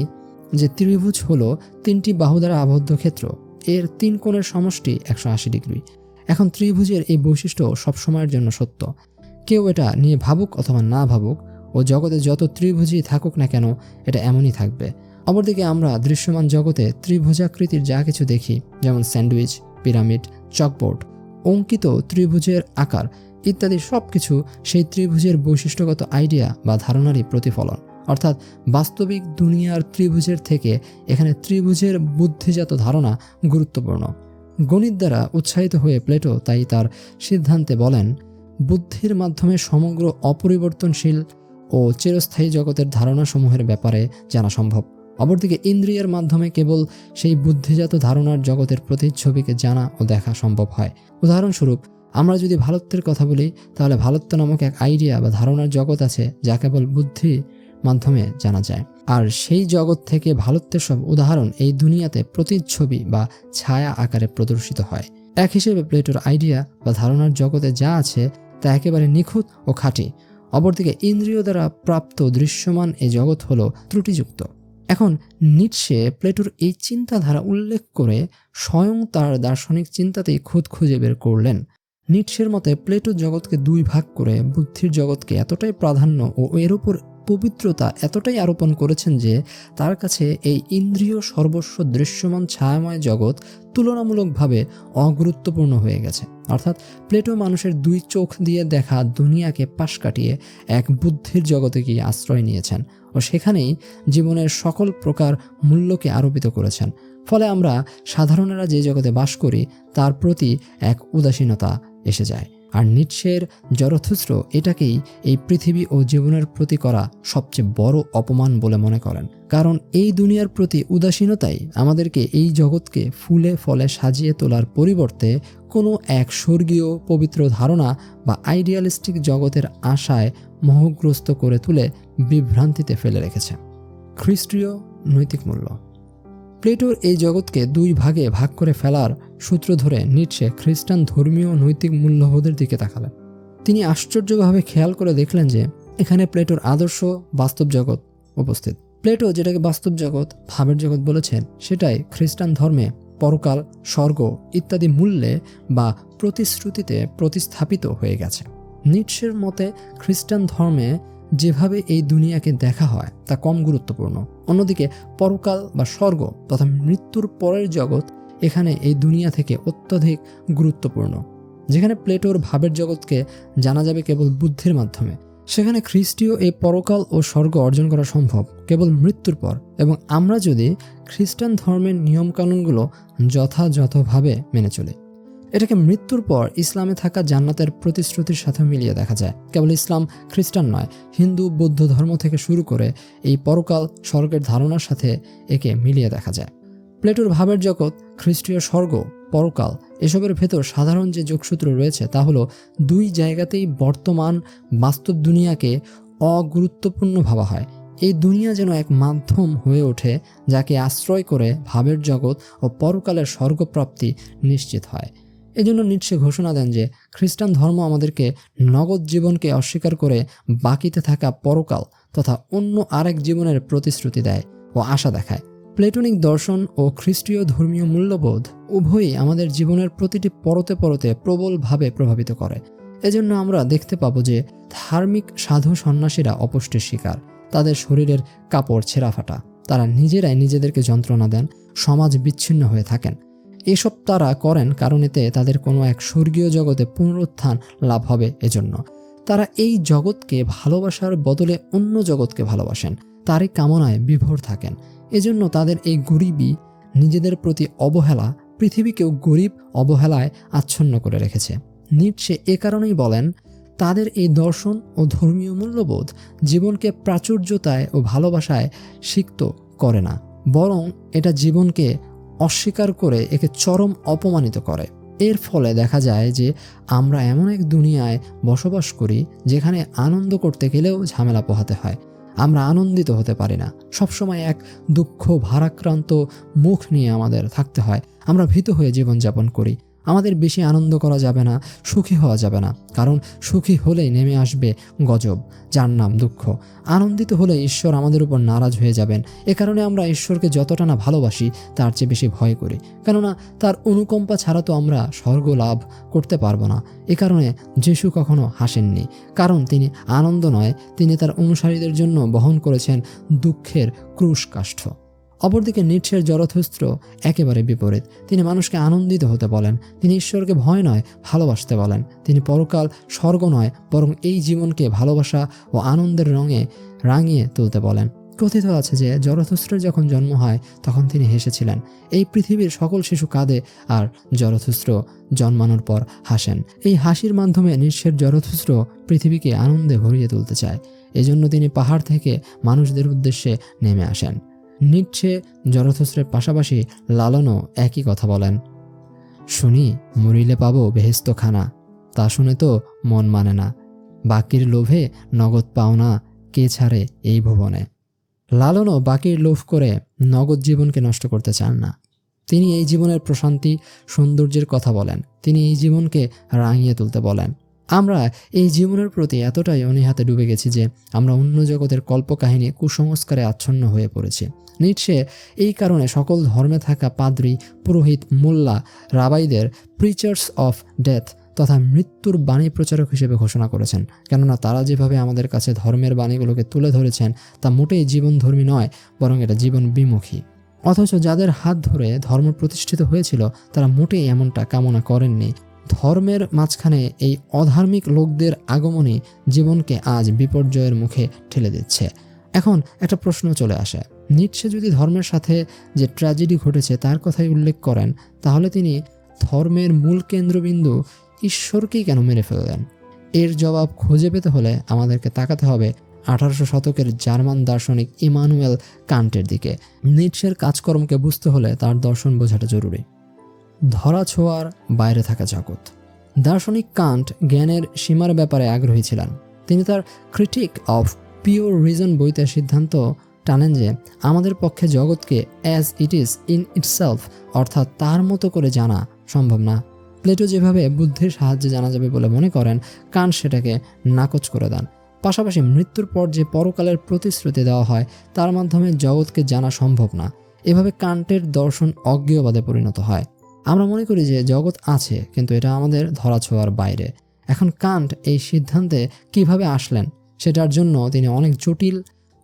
যে ত্রিভুজ হলো তিনটি বাহু দ্বারা আবদ্ধ ক্ষেত্র, এর তিন কোণের সমষ্টি 180 ডিগ্রি। এখন ত্রিভুজের এই বৈশিষ্ট্য সবসময়ের জন্য সত্য। কেউ এটা নিয়ে ভাবুক অথবা না ভাবুক, ও জগতে যত ত্রিভুজই থাকুক না কেন এটা এমনই থাকবে। অপরদিকে আমরা দৃশ্যমান জগতে ত্রিভুজাকৃতির যা কিছু দেখি, যেমন স্যান্ডউইচ, পিরামিড, চকবোর্ড, অঙ্কিত ত্রিভুজের আকার ইত্যাদি সব কিছু সেই ত্রিভুজের বৈশিষ্ট্যগত আইডিয়া বা ধারণারই প্রতিফলন। অর্থাৎ বাস্তবিক দুনিয়ার ত্রিভুজের থেকে এখানে ত্রিভুজের বুদ্ধিজাত ধারণা গুরুত্বপূর্ণ। গণিত দ্বারা উৎসাহিত হয়ে প্লেটো তাই তার সিদ্ধান্তে বলেন, বুদ্ধির মাধ্যমে সমগ্র অপরিবর্তনশীল ও চিরস্থায়ী জগতের ধারণাসমূহের ব্যাপারে জানা সম্ভব। অপরদিকে ইন্দ্রিয়ের মাধ্যমে কেবল সেই বুদ্ধিজাত ধারণার জগতের প্রতিচ্ছবিকে জানা ও দেখা সম্ভব হয়। উদাহরণস্বরূপ, আমরা যদি ভারতের কথা বলি তাহলে ভারত নামক এক আইডিয়া বা ধারণার জগৎ আছে যা কেবল বুদ্ধি মাধ্যমে জানা যায়, আর সেই জগৎ থেকে ভারতের সব উদাহরণ এই দুনিয়াতে প্রতিচ্ছবি বা ছায়া আকারে প্রদর্শিত হয়। এক হিসেবে প্লেটোর আইডিয়া বা ধারণার জগতে যা আছে তা একেবারে নিখুঁত ও খাঁটি। অপরদিকে ইন্দ্রিয় দ্বারা প্রাপ্ত দৃশ্যমান এই জগৎ হলো ত্রুটিযুক্ত। এখন নিটশে প্লেটোর এই চিন্তাধারা উল্লেখ করে স্বয়ং তার দার্শনিক চিন্তাতেই খুঁত খুঁজে বের করলেন নিটশের মতে প্লেটো জগৎকে দুই ভাগ করে বুদ্ধির জগৎকে এতটাই প্রাধান্য ও এর উপর পবিত্রতা এতটাই আরোপণ করেছেন যে তার কাছে এই ইন্দ্রিয় সর্বস্ব দৃশ্যমান ছায়াময় জগৎ তুলনামূলকভাবে অগুরুত্বপূর্ণ হয়ে গেছে। অর্থাৎ প্লেটো মানুষের দুই চোখ দিয়ে দেখা দুনিয়াকে পাশ কাটিয়ে এক বুদ্ধির জগতে গিয়ে আশ্রয় নিয়েছেন ও সেখানেই জীবনের সকল প্রকার মূল্যকে আরোপিত করেছেন। ফলে আমরা সাধারণেরা যে জগতে বাস করি তার প্রতি এক উদাসীনতা এসে যায়। আর নিটশের জরথুস্ত্র এটাকেই এই পৃথিবী ও জীবনের প্রতি করা সবচেয়ে বড় অপমান বলে মনে করেন, কারণ এই দুনিয়ার প্রতি উদাসীনতাই আমাদেরকে এই জগৎকে ফুলে ফলে সাজিয়ে তোলার পরিবর্তে কোনো এক স্বর্গীয় পবিত্র ধারণা বা আইডিয়ালিস্টিক জগতের আশায় মোহগ্রস্ত করে তুলে বিভ্রান্তিতে ফেলে রেখেছে। খ্রিস্টীয় নৈতিক মূল্য। প্লেটোর এই জগৎকে দুই ভাগে ভাগ করে ফেলার সূত্র ধরে নিটশে খ্রিস্টান ধর্মীয় নৈতিক মূল্যবোধের দিকে তাকালেন। তিনি আশ্চর্যভাবে খেয়াল করে দেখলেন যে এখানে প্লেটোর আদর্শ বাস্তব জগৎ উপস্থিত। প্লেটো যেটাকে বাস্তব জগৎ, ভাবের জগৎ বলেছেন, সেটাই খ্রিস্টান ধর্মে পরকাল, স্বর্গ ইত্যাদি মূল্যে বা প্রতিশ্রুতিতে প্রতিস্থাপিত হয়ে গেছে। নিটশের মতে খ্রিস্টান ধর্মে যেভাবে এই দুনিয়াকে দেখা হয় তা কম গুরুত্বপূর্ণ। অন্যদিকে পরকাল বা স্বর্গ তথা মৃত্যুর পরের জগৎ এখানে এই দুনিয়া থেকে অত্যধিক গুরুত্বপূর্ণ। যেখানে প্লেটোর ভাবের জগৎকে জানা যাবে কেবল বুদ্ধির মাধ্যমে, সেখানে খ্রিস্টীয় এই পরকাল ও স্বর্গ অর্জন করা সম্ভব কেবল মৃত্যুর পর, এবং আমরা যদি খ্রিস্টান ধর্মের নিয়মকানুনগুলো যথাযথভাবে মেনে চলি। এটাকে মৃত্যুর পর ইসলামে থাকা জান্নাতের প্রতিশ্রুতির সাথে মিলিয়ে দেখা যায়। কেবল ইসলাম, খ্রিস্টান নয়, হিন্দু, বৌদ্ধ ধর্ম থেকে শুরু করে এই পরকাল স্বর্গের ধারণার সাথে একে মিলিয়ে দেখা যায়। প্লেটোর ভাবের জগৎ, খ্রিস্টীয় স্বর্গ, পরকাল এসবের ভেতর সাধারণ যে যোগসূত্র রয়েছে তা হলো দুই জায়গাতেই বর্তমান বাস্তব দুনিয়াকে অগুরুত্বপূর্ণ ভাবা হয়। এই দুনিয়া যেন এক মাধ্যম হয়ে ওঠে যাকে আশ্রয় করে ভাবের জগৎ ও পরকালের স্বর্গপ্রাপ্তি নিশ্চিত হয়। এজন্য নিটশে ঘোষণা দেন যে খ্রিস্টান ধর্ম আমাদেরকে নগদ জীবনকে অস্বীকার করে বাকিতে থাকা পরকাল তথা অন্য আরেক জীবনের প্রতিশ্রুতি দেয় ও আশা দেখায়। প্লেটোনিক দর্শন ও খ্রিস্টীয় ধর্মীয় মূল্যবোধ উভয়ই আমাদের জীবনের প্রতিটি পরতে পরতে প্রবলভাবে প্রভাবিত করে। এজন্য আমরা দেখতে পাবো যে ধার্মিক সাধু সন্ন্যাসীরা অপুষ্টির শিকার, তাদের শরীরের কাপড় ছেঁড়া ফাটা, তারা নিজেরাই নিজেদেরকে যন্ত্রণা দেন, সমাজ বিচ্ছিন্ন হয়ে থাকেন। এসব তারা করেন কারণ এতে তাদের কোনো এক স্বর্গীয় জগতে পুনরুত্থান লাভ হবে। এজন্য তারা এই জগৎকে ভালোবাসার বদলে অন্য জগৎকে ভালোবাসেন, তারই কামনায় বিভোর থাকেন। এজন্য তাদের এই গরিবই, নিজেদের প্রতি অবহেলা পৃথিবীকেও গরিব অবহেলায় আচ্ছন্ন করে রেখেছে। নিটশে এ কারণেই বলেন, তাদের এই দর্শন ও ধর্মীয় মূল্যবোধ জীবনকে প্রাচুর্যতায় ও ভালোবাসায় সিক্ত করে না, বরং এটা জীবনকে অস্বীকার করে একে চরম অপমানিত করে। এর ফলে দেখা যায় যে আমরা এমন এক দুনিয়ায় বসবাস করি যেখানে আনন্দ করতে গেলেও ঝামেলা পোহাতে হয়। আমরা আনন্দিত হতে পারি না, সবসময় এক দুঃখ ভারাক্রান্ত মুখ নিয়ে আমাদের থাকতে হয়। আমরা ভীত হয়ে জীবনযাপন করি। আমাদের বেশি আনন্দ করা যাবে না, সুখী হওয়া যাবে না, কারণ সুখী হলেই নেমে আসবে গজব, যার নাম দুঃখ। আনন্দিত হলে ঈশ্বর আমাদের উপর নারাজ হয়ে যাবেন। এ কারণে আমরা ঈশ্বরকে যতটা না ভালোবাসি তার চেয়ে বেশি ভয় করি, কেননা তার অনুকম্পা ছাড়া তো আমরা স্বর্গ লাভ করতে পারবো না। এ কারণে যিশু কখনো হাসেননি, কারণ তিনি আনন্দ নয়, তিনি তার অনুসারীদের জন্য বহন করেছেন দুঃখের ক্রুশ কাষ্ঠ। অপরদিকে নিটশের জরথুস্ত্র একেবারে বিপরীত। তিনি মানুষকে আনন্দিত হতে বলেন, তিনি ঈশ্বরকে ভয় নয় ভালোবাসতে বলেন। তিনি পরকাল স্বর্গ নয় বরং এই জীবনকে ভালোবাসা ও আনন্দের রঙে রাঙিয়ে তুলতে বলেন। কথিত আছে যে জরথুস্ত্রের যখন জন্ম হয় তখন তিনি হেসেছিলেন। এই পৃথিবীর সকল শিশু কাঁদে আর জরথুস্ত্র জন্মানোর পর হাসেন। এই হাসির মাধ্যমে নিটশের জরথুস্ত্র পৃথিবীকে আনন্দে ভরিয়ে তুলতে চায়। এজন্য তিনি পাহাড় থেকে মানুষদের উদ্দেশ্যে নেমে আসেন। নিটশে জরথুস্ত্রের পাশাপাশি লালনও একই কথা বলেন, শুনি মরিলে পাবো বেহেস্ত খানা, তা শুনে তো মন মানে না, বাকির লোভে নগদ পাওনা কে ছাড়ে এই ভুবনে। লালনও বাকির লোভ করে নগদ জীবনকে নষ্ট করতে চান না। তিনি এই জীবনের প্রশান্তি সৌন্দর্যের কথা বলেন, তিনি এই জীবনকে রাঙিয়ে তুলতে বলেন। আমরা এই জীবনের প্রতি এতটাই অনীহাতে ডুবে গেছি যে আমরা অন্য জগতের কল্পকাহিনী কুসংস্কারে আচ্ছন্ন হয়ে পড়েছি। নিটশে এই কারণে সকল ধর্মে থাকা পাদ্রী, পুরোহিত, মোল্লা, রাবাইদের প্রিচার্স অফ ডেথ তথা মৃত্যুর বাণী প্রচারক হিসেবে ঘোষণা করেছেন। কেননা তারা যেভাবে আমাদের কাছে ধর্মের বাণীগুলোকে তুলে ধরেছেন তা মোটেই জীবনধর্মী নয়, বরং এটা জীবন বিমুখী। অথচ যাদের হাত ধরে ধর্ম প্রতিষ্ঠিত হয়েছিল তারা মোটেই এমনটা কামনা করেননি। ধর্মের মাঝখানে এই অধার্মিক লোকদের আগমনই জীবনকে আজ বিপর্যয়ের মুখে ঠেলে দিচ্ছে। এখন একটা প্রশ্ন চলে আসে, নিটশে যদি ধর্মের সাথে যে ট্র্যাজেডি ঘটেছে তার কথাই উল্লেখ করেন, তাহলে তিনি ধর্মের মূল কেন্দ্রবিন্দু ঈশ্বরকেই কেন মেরে ফেললেন? এর জবাব খুঁজে পেতে হলে আমাদেরকে তাকাতে হবে 1800 শতকের জার্মান দার্শনিক ইমানুয়েল কান্টের দিকে। নিটশের কাজকর্মকে বুঝতে হলে তার দর্শন বোঝাটা জরুরি। ধরা ছোঁয়ার বাইরে থাকা জগৎ। দার্শনিক কান্ট জ্ঞানের সীমার ব্যাপারে আগ্রহী ছিলেন। তিনি তার ক্রিটিক অফ পিওর রিজন বইতে সিদ্ধান্ত টানেন যে আমাদের পক্ষে জগৎকে as it is in itself, অর্থাৎ তার মতো করে জানা সম্ভব না। প্লেটো যেভাবে বুদ্ধির সাহায্যে জানা যাবে বলে মনে করেন, কান্ট সেটাকে নাকচ করে দেন। পাশাপাশি মৃত্যুর পর যে পরকালের প্রতিশ্রুতি দেওয়া হয় তার মাধ্যমে জগৎকে জানা সম্ভব না। এভাবে কান্টের দর্শন অজ্ঞেয়বাদে পরিণত হয়। আমরা মনে করি যে জগৎ আছে, কিন্তু এটা আমাদের ধরাছোঁয়ার বাইরে। এখন কান্ট এই সিদ্ধান্তে কিভাবে আসলেন সেটার জন্য তিনি অনেক জটিল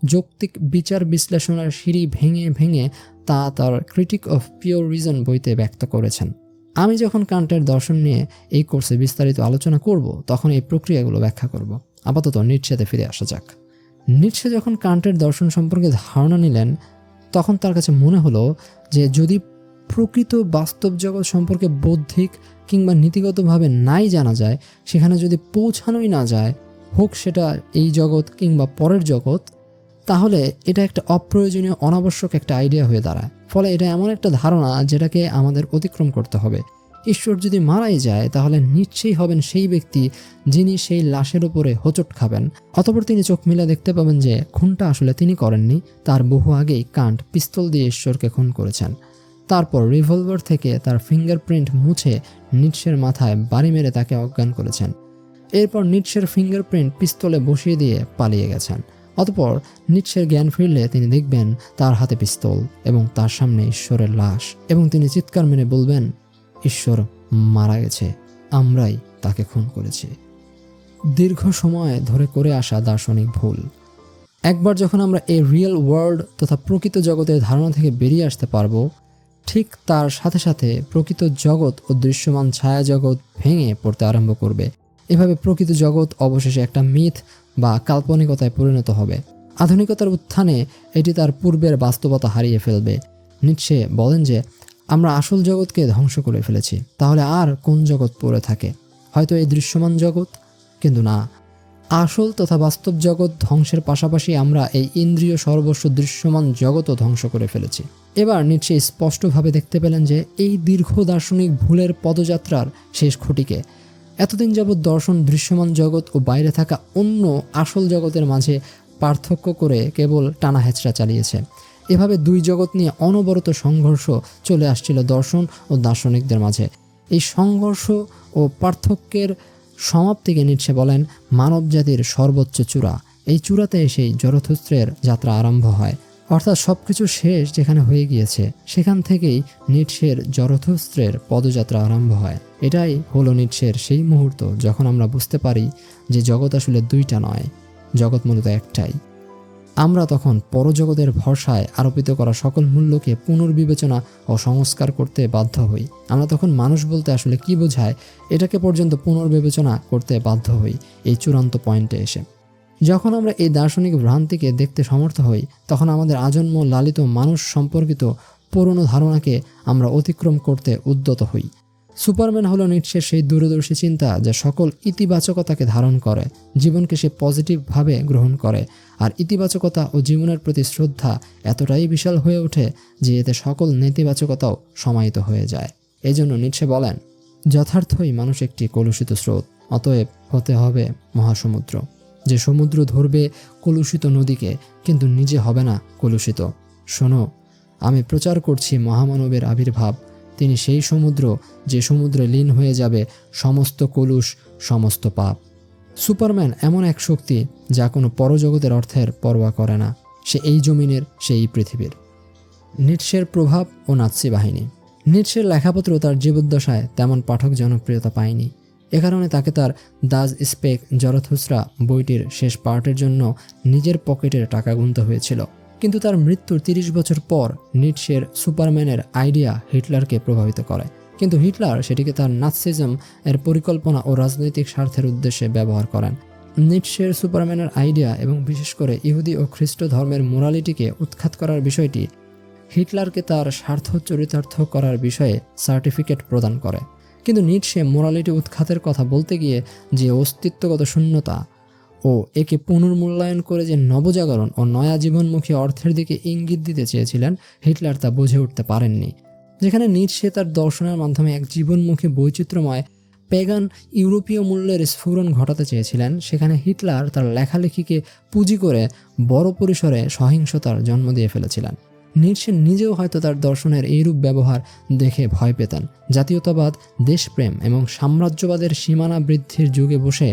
যৌক্তিক বিচার বিশ্লেষণের সিঁড়ি ভেঙে ভেঙে তা তার ক্রিটিক অফ পিওর রিজন বইতে ব্যক্ত করেছেন। আমি যখন কান্টের দর্শন নিয়ে এই কোর্সে বিস্তারিত আলোচনা করব তখন এই প্রক্রিয়াগুলো ব্যাখ্যা করব। আপাতত নিটশেতে ফিরে আসা যাক। নিটশে যখন কান্টের দর্শন সম্পর্কে ধারণা নিলেন তখন তার কাছে মনে হলো যে যদি প্রকৃত বাস্তব জগৎ সম্পর্কে বৌদ্ধিক কিংবা নীতিগতভাবে নাই জানা যায়, সেখানে যদি পৌঁছানোই না যায়, হোক সেটা এই জগৎ কিংবা পরের জগৎ, তাহলে এটা একটা অপ্রয়োজনীয় অনাবশ্যক একটা আইডিয়া হয়ে দাঁড়ায়। ফলে এটা এমন একটা ধারণা যেটাকে আমাদের অতিক্রম করতে হবে। ঈশ্বর যদি মারাই যায় তাহলে নিশ্চয়ই হবেন সেই ব্যক্তি যিনি সেই লাশের উপরে হোঁচট খাবেন। অতঃপর তিনি চোখ মিলে দেখতে পাবেন যে খুনটা আসলে তিনি করেননি, তার বহু আগেই কান্ট পিস্তল দিয়ে ঈশ্বরকে খুন করেছেন। তারপর রিভলভার থেকে তার ফিঙ্গারপ্রিন্ট মুছে নিটশের মাথায় বাড়ি মেরে তাকে অজ্ঞান করেছেন। এরপর নিটশের ফিঙ্গারপ্রিন্ট পিস্তলে বসিয়ে দিয়ে পালিয়ে গেছেন। অতঃপর নিটশের জ্ঞান ফিরলে তিনি দেখবেন তার হাতে পিস্তল এবং তার সামনে ঈশ্বরের লাশ, এবং তিনি চিৎকার মেরে বলবেন, ঈশ্বর মারা গেছে, আমরাই তাকে খুন করেছি। দীর্ঘ সময় ধরে করে আসা দার্শনিক ভুল। একবার যখন আমরা এই রিয়েল ওয়ার্ল্ড তথা প্রকৃত জগতের ধারণা থেকে বেরিয়ে আসতে পারবো, ঠিক তার সাথে সাথে প্রকৃত জগৎ ও দৃশ্যমান ছায়া জগৎ ভেঙে পড়তে আরম্ভ করবে। এভাবে প্রকৃত জগৎ অবশেষে একটা মিথ বা কাল্পনিকতায় পরিণত হবে। আধুনিকতার উত্থানে এটি তার পূর্বের বাস্তবতা হারিয়ে ফেলবে। নিটশে বলেন যে আমরা আসল জগৎকে ধ্বংস করে ফেলেছি, তাহলে আর কোন জগৎ পড়ে থাকে? হয়তো এই দৃশ্যমান জগৎ, কিন্তু না, আসল তথা বাস্তব জগৎ ধ্বংসের পাশাপাশি আমরা এই ইন্দ্রিয় সর্বস্ব দৃশ্যমান জগৎও ধ্বংস করে ফেলেছি। এবার নিটশে স্পষ্টভাবে দেখতে পেলেন যে এই দীর্ঘ দার্শনিক ভুলের পদযাত্রার শেষ খুঁটিকে। এতদিন যাবৎ দর্শন দৃশ্যমান জগৎ ও বাইরে থাকা অন্য আসল জগতের মাঝে পার্থক্য করে কেবল টানা হেঁচড়া চালিয়েছে। এভাবে দুই জগৎ নিয়ে অনবরত সংঘর্ষ চলে আসছিল দর্শন ও দার্শনিকদের মাঝে। এই সংঘর্ষ ও পার্থক্যের সমাপ্তিকে নিটশে বলেন মানব জাতির সর্বোচ্চ চূড়া। এই চূড়াতে এসেই জরথুস্ত্রের যাত্রা আরম্ভ হয়, অর্থাৎ সবকিছু শেষ যেখানে হয়ে গিয়েছে সেখান থেকেই নিটশের জরথুস্ত্রের পদযাত্রা আরম্ভ হয়। এটাই হলো নিটশের সেই মুহূর্ত যখন আমরা বুঝতে পারি যে জগৎ আসলে দুইটা নয়, জগৎ মূলত একটাই। আমরা তখন পরজগতের ভরসায় আরোপিত করা সকল মূল্যকে পুনর্বিবেচনা ও সংস্কার করতে বাধ্য হই। আমরা তখন মানুষ বলতে আসলে কি বোঝায় এটাকে পর্যন্ত পুনর্বিবেচনা করতে বাধ্য হই এই চূড়ান্ত পয়েন্টে এসে। যখন আমরা এই দার্শনিক ভ্রান্তিকে দেখতে সমর্থ হই তখন আমাদের আজন্ম লালিত মানুষ সম্পর্কিত পুরনো ধারণাকে আমরা অতিক্রম করতে উদ্যত হই। সুপারম্যান হলো নিটশের সেই দূরদর্শী চিন্তা যা সকল ইতিবাচকতাকে ধারণ করে, জীবনকে সে পজিটিভভাবে গ্রহণ করে, আর ইতিবাচকতা ও জীবনের প্রতি শ্রদ্ধা এতটাই বিশাল হয়ে ওঠে যে এতে সকল নেতিবাচকতাও সমাহিত হয়ে যায়। এই জন্য নিটশে বলেন, যথার্থই মানুষ একটি কলুষিত স্রোত, অতএব হতে হবে মহাসমুদ্র। যে সমুদ্র ধরবে কলুষিত নদীকে কিন্তু নিজে হবে না কলুষিত। শোনো, আমি প্রচার করছি মহামানবের আবির্ভাব। তিনি সেই সমুদ্র যে সমুদ্রে লীন হয়ে যাবে সমস্ত কলুষ, সমস্ত পাপ। সুপারম্যান এমন এক শক্তি যা কোনো পরজগতের অর্থের পরোয়া করে না। সে এই জমিনের, সেই পৃথিবীর। নিটশের প্রভাব ও নাৎসি বাহিনী। নিটশের লেখাপত্র তার জীবদ্দশায় তেমন পাঠক জনপ্রিয়তা পায়নি। এ কারণে তাকে তার দাস স্পেক জরথুস্ত্রা বইটির শেষ পার্টের জন্য নিজের পকেটের টাকা গুনতে হয়েছিল। কিন্তু তার মৃত্যুর 30 বছর পর নিটশের সুপারম্যানের আইডিয়া হিটলারকে প্রভাবিত করে, কিন্তু হিটলার সেটিকে তার নাৎসিজম এর পরিকল্পনা ও রাজনৈতিক স্বার্থের উদ্দেশ্যে ব্যবহার করেন। নিটশের সুপারম্যানের আইডিয়া এবং বিশেষ করে ইহুদি ও খ্রিস্ট ধর্মের মোরালিটিকে উৎখাত করার বিষয়টি হিটলারকে তার স্বার্থ চরিতার্থ করার বিষয়ে সার্টিফিকেট প্রদান করে। কিন্তু নিটশে মোরালিটি উৎখাতের কথা বলতে গিয়ে যে অস্তিত্বগত শূন্যতা ও একে পুনর্মূল্যায়ন করে যে নবজাগরণ ও নয়া জীবনমুখী অর্থের দিকে ইঙ্গিত দিতে চেয়েছিলেন, হিটলার তা বুঝে উঠতে পারেননি। যেখানে নিটশে তার দর্শনের মাধ্যমে এক জীবনমুখী বৈচিত্র্যময় পেগান ইউরোপীয় মূল্যের স্ফুরণ ঘটাতে চেয়েছিলেন, সেখানে হিটলার তার লেখালেখিকে পুঁজি করে বড় পরিসরে সহিংসতার জন্ম দিয়ে ফেলেছিলেন। নিটশে নিজেও হয়তো তার দর্শনের এইরূপ ব্যবহার দেখে ভয় পেতেন। জাতীয়তাবাদ, দেশপ্রেম এবং সাম্রাজ্যবাদের সীমানা বৃদ্ধির যুগে বসে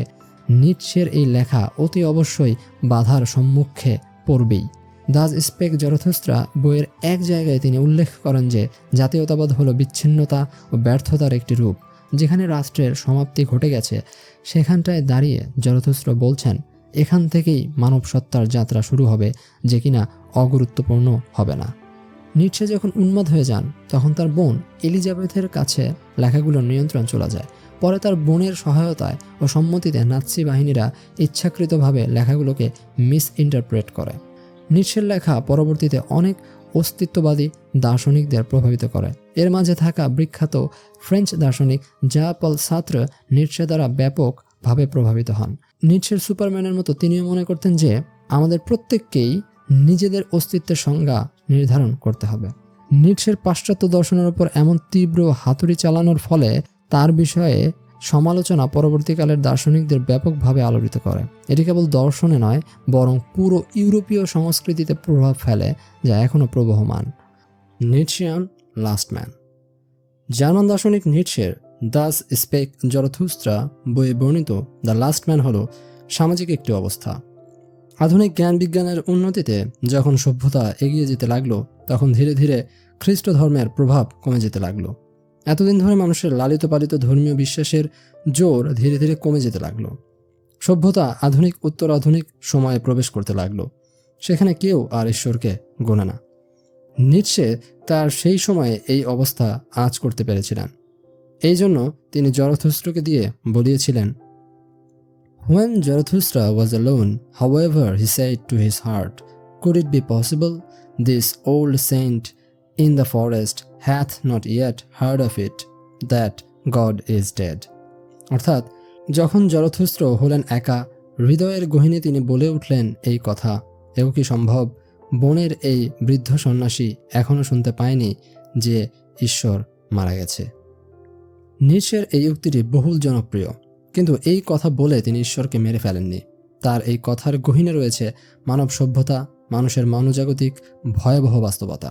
নিটশের এই লেখা অতি অবশ্যই বাধার সম্মুখে পড়বেই। দাস স্পেক জরথুস্ত্রা বইয়ের এক জায়গায় তিনি উল্লেখ করেন যে জাতীয়তাবাদ হলো বিচ্ছিন্নতা ও ব্যর্থতার একটি রূপ। যেখানে রাষ্ট্রের সমাপ্তি ঘটে গেছে সেখানটায় দাঁড়িয়ে জরথুস্ত্র বলছেন, এখান থেকেই মানব সত্তার যাত্রা শুরু হবে, যে কিনা অগুরুত্বপূর্ণ হবে না। নিটশে যখন উন্মাদ হয়ে যান তখন তার বোন এলিজাবেথের কাছে লেখাগুলোর নিয়ন্ত্রণ চলে যায়। পরে তার বোনের সহায়তায় ও সম্মতিতে নাৎসি বাহিনীরা ইচ্ছাকৃতভাবে লেখাগুলোকে মিস ইন্টারপ্রেট করে। নিটশের লেখা পরবর্তীতে অনেক অস্তিত্ববাদী দার্শনিকদের প্রভাবিত করে। এর মাঝে থাকা বিখ্যাত ফ্রেঞ্চ দার্শনিক জা পল সার্ত্র নিটশে দ্বারা ব্যাপকভাবে প্রভাবিত হন। নিটশের সুপারম্যানের মতো তিনিও মনে করতেন যে আমাদের প্রত্যেককেই নিজেদের অস্তিত্বের সংজ্ঞা নির্ধারণ করতে হবে। নিটশের পাশ্চাত্য দর্শনের উপর এমন তীব্র হাতুড়ি চালানোর ফলে তার বিষয়ে সমালোচনা পরবর্তীকালের দার্শনিকদের ব্যাপকভাবে আলোড়িত করে। এটি কেবল দর্শনে নয়, বরং পুরো ইউরোপীয় সংস্কৃতিতে প্রভাব ফেলে, যা এখনও প্রবহমান। নিটশিয়ান লাস্ট ম্যান। জার্মান দার্শনিক নিটশের দাস স্পেক জরথুস্ত্রা বইয়ে বর্ণিত দ্য লাস্ট ম্যান হল সামাজিক একটি অবস্থা। আধুনিক জ্ঞান বিজ্ঞানের উন্নতিতে যখন সভ্যতা এগিয়ে যেতে লাগলো, তখন ধীরে ধীরে খ্রিস্ট ধর্মের প্রভাব কমে যেতে লাগলো। এতদিন ধরে মানুষের লালিত পালিত ধর্মীয় বিশ্বাসের জোর ধীরে ধীরে কমে যেতে লাগলো। সভ্যতা আধুনিক উত্তর আধুনিক সময়ে প্রবেশ করতে লাগলো। সেখানে কেউ আর ঈশ্বরকে গোনে না। নিটশে তার সেই সময়ে এই অবস্থা আঁচ করতে পেরেছিলেন। এই জন্য তিনি জরথুস্ত্রকে দিয়ে বলিয়েছিলেন, When Zarathustra was alone, however, he said to his heart, could it be possible? This old saint in the forest hath not yet heard of it, that God is dead. অর্থাৎ যখন জরথুস্ত্র হলেন একা, হৃদয়ের গহীনে তিনি বলে উঠলেন এই কথা, এও কি সম্ভব? বনের এই বৃদ্ধ সন্ন্যাসী এখনও শুনতে পায়নি যে ঈশ্বর মারা গেছে। নিটশের এই উক্তিটি বহুল জনপ্রিয়, কিন্তু এই কথা বলে তিনি ঈশ্বরকে মেরে ফেলেননি। তার এই কথার গহীনে রয়েছে মানব সভ্যতা, মানুষের মনোজাগতিক ভয়াবহ বাস্তবতা।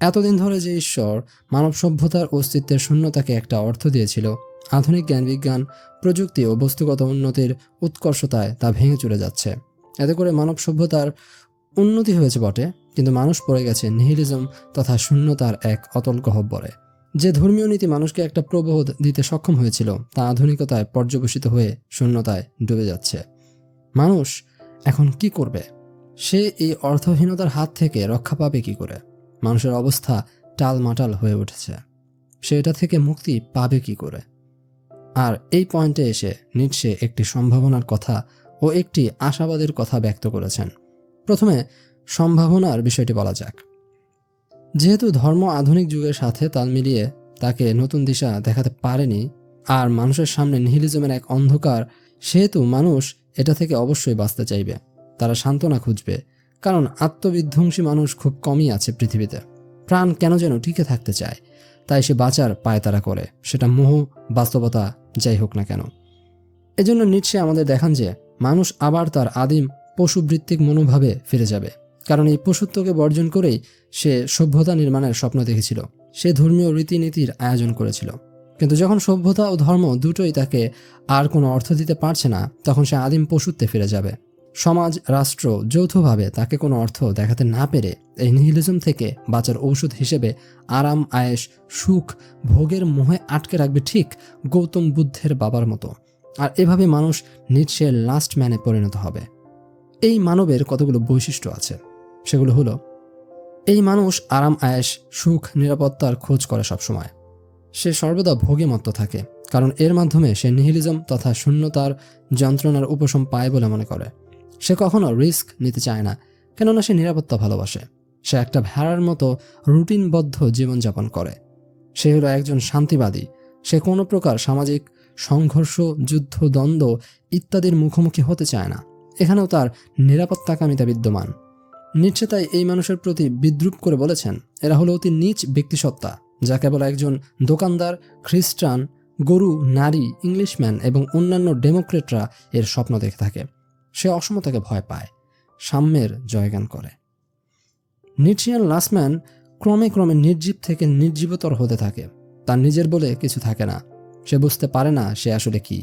এতদিন ধরে যে ঈশ্বর মানব সভ্যতার অস্তিত্বের শূন্যতাকে একটা অর্থ দিয়েছিল, আধুনিক জ্ঞান বিজ্ঞান, প্রযুক্তি ও বস্তুগত উন্নতির উৎকর্ষতায় তা ভেঙে চলে যাচ্ছে। এতে করে মানব সভ্যতার উন্নতি হয়েছে বটে, কিন্তু মানুষ পড়ে গেছে নিহিলিজম তথা শূন্যতার এক অতল গহ্বরে। যে ধর্মীয় নীতি মানুষকে একটা প্রবোধ দিতে সক্ষম হয়েছিল, তা আধুনিকতায় পর্যবসিত হয়ে শূন্যতায় ডুবে যাচ্ছে। মানুষ এখন কি করবে? সে এই অর্থহীনতার হাত থেকে রক্ষা পাবে কি করে? মানুষের অবস্থা টালমাটাল হয়ে উঠেছে, সে এটা থেকে মুক্তি পাবে কি করে? আর এই পয়েন্টে এসে নিটশে একটি সম্ভাবনার কথা ও একটি আশাবাদের কথা ব্যক্ত করেছেন। প্রথমে সম্ভাবনার বিষয়টি বলা যাক। যেহেতু ধর্ম আধুনিক যুগের সাথে তাল মিলিয়ে তাকে নতুন দিশা দেখাতে পারেনি, আর মানুষের সামনে নিহিলিজমের এক অন্ধকার, সেহেতু মানুষ এটা থেকে অবশ্যই বাঁচতে চাইবে। তারা সান্ত্বনা খুঁজবে, কারণ আত্মবিধ্বংসী মানুষ খুব কমই আছে পৃথিবীতে। প্রাণ কেন যেন টিকে থাকতে চায়, তাই সে বাঁচার পায়তারা করে, সেটা মোহ, বাস্তবতা যাই হোক না কেন। এজন্য নিটশে আমাদের দেখান যে মানুষ আবার তার আদিম পশুবৃত্তিক মনোভাবে ফিরে যাবে, কারণ এই পশুত্বকে বর্জন করেই সে সভ্যতা নির্মাণের স্বপ্ন দেখেছিল। সে ধর্মীয় রীতিনীতির আয়োজন করেছিল। কিন্তু যখন সভ্যতা ও ধর্ম দুটোই তাকে আর কোনো অর্থ দিতে পারছে না, তখন সে আদিম পশুত্বে ফিরে যাবে। সমাজ, রাষ্ট্র যৌথভাবে তাকে কোনো অর্থ দেখাতে না পেরে এই নিহিলিজম থেকে বাঁচার ঔষধ হিসেবে আরাম, আয়েশ, সুখ, ভোগের মোহে আটকে রাখবে, ঠিক গৌতম বুদ্ধের বাবার মতো। আর এভাবে মানুষ নিটশের লাস্ট ম্যানে পরিণত হবে। এই মানবের কতগুলো বৈশিষ্ট্য আছে, সেগুলো হলো: এই মানুষ আরাম, আয়েশ, সুখ, নিরাপত্তার খোঁজ করে সবসময়। সে সর্বদা ভোগে মত্ত থাকে, কারণ এর মাধ্যমে সে নিহিলিজম তথা শূন্যতার যন্ত্রণার উপশম পায় বলে মনে করে। সে কখনো রিস্ক নিতে চায় না, কেননা সে নিরাপত্তা ভালোবাসে। সে একটা ভেড়ার মতো রুটিনবদ্ধ জীবনযাপন করে। সে হলো একজন শান্তিবাদী। সে কোনো প্রকার সামাজিক সংঘর্ষ, যুদ্ধ, দ্বন্দ্ব ইত্যাদির মুখোমুখি হতে চায় না। এখানেও তার নিরাপত্তাকামিতা বিদ্যমান। নিটশে তাই এই মানুষের প্রতি বিদ্রূপ করে বলেছেন, এরা হলো অতি নীচ ব্যক্তিসত্তা, যা কেবল একজন দোকানদার, খ্রিস্টান, গরু, নারী, ইংলিশম্যান এবং অন্যান্য ডেমোক্রেটরা এর স্বপ্ন দেখে থাকে। সে অসমতাকে ভয় পায়, সাম্যের জয়গান করে। নিটশিয়ান লাস্টম্যান ক্রমে ক্রমে নির্জীব থেকে নির্জীবতর হতে থাকে। তার নিজের বলে কিছু থাকে না। সে বুঝতে পারে না সে আসলে কি,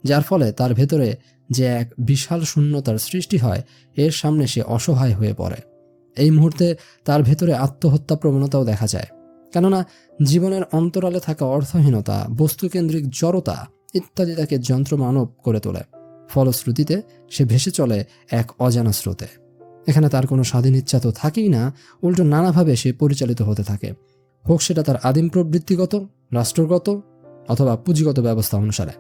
যার ফলে তার ভেতরে যে এক বিশাল শূন্যতার সৃষ্টি হয়, এর সামনে সে অসহায় হয়ে পড়ে। এই মুহূর্তে তার ভেতরে আত্মহত্যা প্রবণতাও দেখা যায়, কেননা জীবনের অন্তরালে থাকা অর্থহীনতা, বস্তুকেন্দ্রিক জড়তা ইত্যাদি তাকে যন্ত্রমানব করে তোলে। ফলশ্রুতিতে সে ভেসে চলে এক অজানা স্রোতে। এখানে তার কোনো স্বাধীন ইচ্ছা তো থাকেই না, উল্টো নানাভাবে সে পরিচালিত হতে থাকে, হোক সেটা তার আদিম প্রবৃত্তিগত, রাষ্ট্রগত অথবা পুঁজিগত ব্যবস্থা অনুসারে।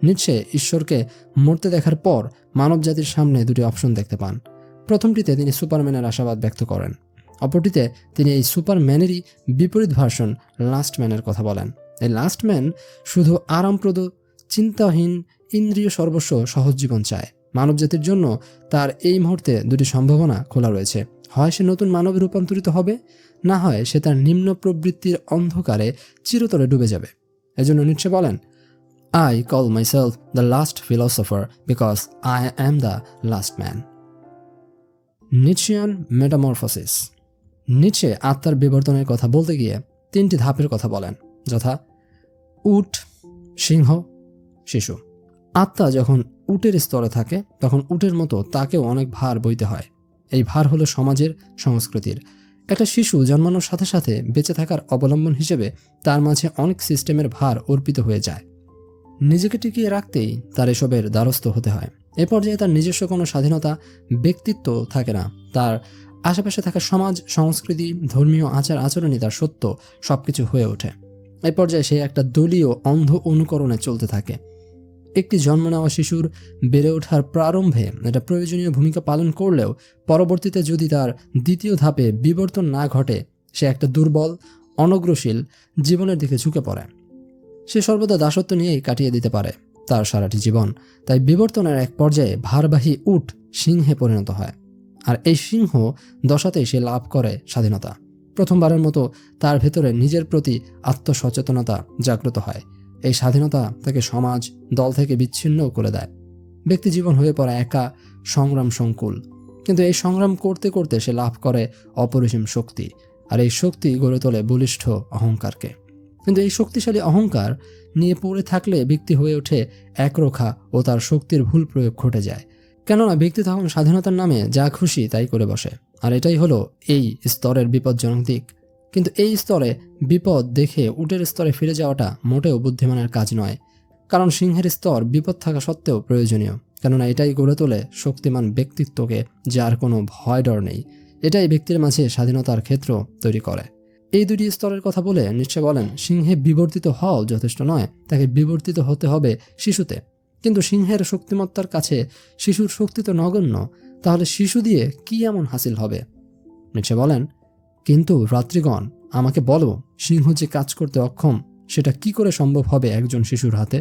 নিটশে ঈশ্বরকে মরতে দেখার পর মানবজাতির সামনে দুটি অপশন দেখতে পান। প্রথমটিতে তিনি সুপারম্যানের আশাবাদ ব্যক্ত করেন, অপরটিতে তিনি এই সুপারম্যানেরই বিপরীত ভার্সন লাস্টম্যানের কথা বলেন। এই লাস্টম্যান শুধু আরামপ্রদ, চিন্তাহীন, ইন্দ্রিয় সর্বস্ব সহজ জীবন চায়। মানবজাতির জন্য তার এই মুহূর্তে দুটি সম্ভাবনা খোলা রয়েছে: হয় সে নতুন মানবে রূপান্তরিত হবে, না হয় সে তার নিম্ন প্রবৃত্তির অন্ধকারে চিরতরে ডুবে যাবে। এজন্য নিটশে বলেন, I call myself the last philosopher because I am the last man. Nietzschean metamorphosis. Nietzsche আত্মার বিবর্তনের কথা বলতে গিয়ে তিনটি ধাপের কথা বলেন, যথা উট, সিংহ, শিশু। আত্মা যখন উটের স্তরে থাকে তখন উটের মতো তাকেও অনেক ভার বইতে হয়। এই ভার হলো সমাজের, সংস্কৃতির। একটা শিশু জন্মানোর সাথে সাথে বেঁচে থাকার অবলম্বন হিসেবে তার মাঝে অনেক সিস্টেমের ভার অর্পিত হয়ে যায়। নিজেকে টিকিয়ে রাখতেই তার এসবের দ্বারস্থ হতে হয়। এ পর্যায়ে তার নিজস্ব কোনো স্বাধীনতা, ব্যক্তিত্ব থাকে না। তার আশেপাশে থাকা সমাজ, সংস্কৃতি, ধর্মীয় আচার আচরণই তার সত্য সবকিছু হয়ে ওঠে। এ পর্যায়ে সে একটা দলীয় অন্ধ অনুকরণে চলতে থাকে। একটি জন্ম নেওয়া শিশুর বেড়ে ওঠার প্রারম্ভে এটা প্রয়োজনীয় ভূমিকা পালন করলেও পরবর্তীতে যদি তার দ্বিতীয় ধাপে বিবর্তন না ঘটে, সে একটা দুর্বল, অনগ্রশীল জীবনের দিকে ঝুঁকে পড়ে। সে সর্বদা দাসত্ব নিয়েই কাটিয়ে দিতে পারে তার সারাটি জীবন। তাই বিবর্তনের এক পর্যায়ে ভারবাহী উট সিংহে পরিণত হয়, আর এই সিংহ দশাতেই সে লাভ করে স্বাধীনতা। প্রথমবারের মতো তার ভেতরে নিজের প্রতি আত্মসচেতনতা জাগ্রত হয়। এই স্বাধীনতা তাকে সমাজ, দল থেকে বিচ্ছিন্নও করে দেয়। ব্যক্তি জীবন হয়ে পড়ে একা, সংগ্রাম সংকুল। কিন্তু এই সংগ্রাম করতে করতে সে লাভ করে অপরিসীম শক্তি, আর এই শক্তি গড়ে তোলে বলিষ্ঠ অহংকারকে। কিন্তু এই শক্তিশালী অহংকার নিয়ে পড়ে থাকলে ব্যক্তি হয়ে ওঠে একরোখা ও তার শক্তির ভুল প্রয়োগ ঘটে যায়। কেননা ব্যক্তি তখন স্বাধীনতার নামে যা খুশি তাই করে বসে, আর এটাই হলো এই স্তরের বিপজ্জনক দিক। কিন্তু এই স্তরে বিপদ দেখে উটের স্তরে ফিরে যাওয়াটা মোটেও বুদ্ধিমানের কাজ নয়, কারণ সিংহের স্তর বিপদ থাকা সত্ত্বেও প্রয়োজনীয়। কেননা এটাই গড়ে তোলে শক্তিমান ব্যক্তিত্বকে, যার কোনো ভয় ডর নেই। এটাই ব্যক্তির মাঝে স্বাধীনতার ক্ষেত্র তৈরি করে। এই দুটি স্তরের কথা বলে নিশ্চে বলেন, সিংহে বিবর্তিত হওয়াও যথেষ্ট নয়, তাকে বিবর্তিত হতে হবে শিশুতে। কিন্তু সিংহের শক্তিমত্তার কাছে শিশুর শক্তি তো নগণ্য, তাহলে শিশু দিয়ে কি এমন হাসিল হবে? নিশ্চে বলেন, কিন্তু রাত্রিগণ, আমাকে বলো, সিংহ যে কাজ করতে অক্ষম, সেটা কি করে সম্ভব হবে একজন শিশুর হাতে?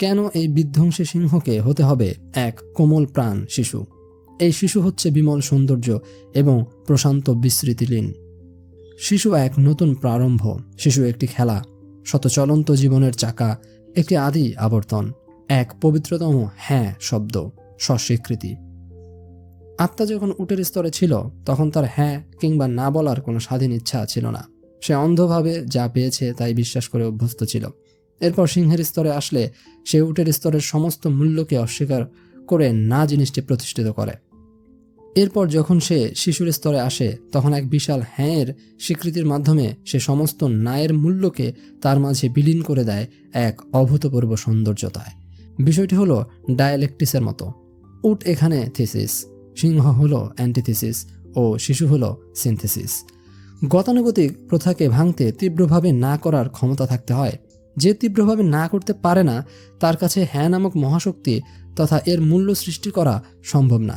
কেন এই বিধ্বংসী সিংহকে হতে হবে এক কোমল প্রাণ শিশু? এই শিশু হচ্ছে বিমল সৌন্দর্য এবং প্রশান্ত বিস্মৃতিলীন। শিশু এক নতুন প্রারম্ভ। শিশু একটি খেলা, শত চলন্ত জীবনের চাকা, একটি আদি আবর্তন, এক পবিত্রতম হ্যাঁ শব্দ, স্বস্বীকৃতি। আত্মা যখন উটের স্তরে ছিল তখন তার হ্যাঁ কিংবা না বলার কোনো স্বাধীন ইচ্ছা ছিল না। সে অন্ধভাবে যা পেয়েছে তাই বিশ্বাস করে অভ্যস্ত ছিল। এরপর সিংহের স্তরে আসলে সে উটের স্তরের সমস্ত মূল্যকে অস্বীকার করে না জিনিসটি প্রতিষ্ঠিত করে। এরপর যখন সে শিশুর স্তরে আসে তখন এক বিশাল হ্যাঁয়ের স্বীকৃতির মাধ্যমে সে সমস্ত নায়ের মূল্যকে তার মাঝে বিলীন করে দেয় এক অভূতপূর্ব সৌন্দর্যতায়। বিষয়টি হলো ডায়ালেকটিসের মতো। উট এখানে থিসিস, সিংহ হলো অ্যান্টিথিসিস ও শিশু হলো সিনথেসিস। গতানুগতিক প্রথাকে ভাঙতে তীব্রভাবে না করার ক্ষমতা থাকতে হয়। যে তীব্রভাবে না করতে পারে না তার কাছে হ্যাঁ নামক মহাশক্তি তথা এর মূল্য সৃষ্টি করা সম্ভব না।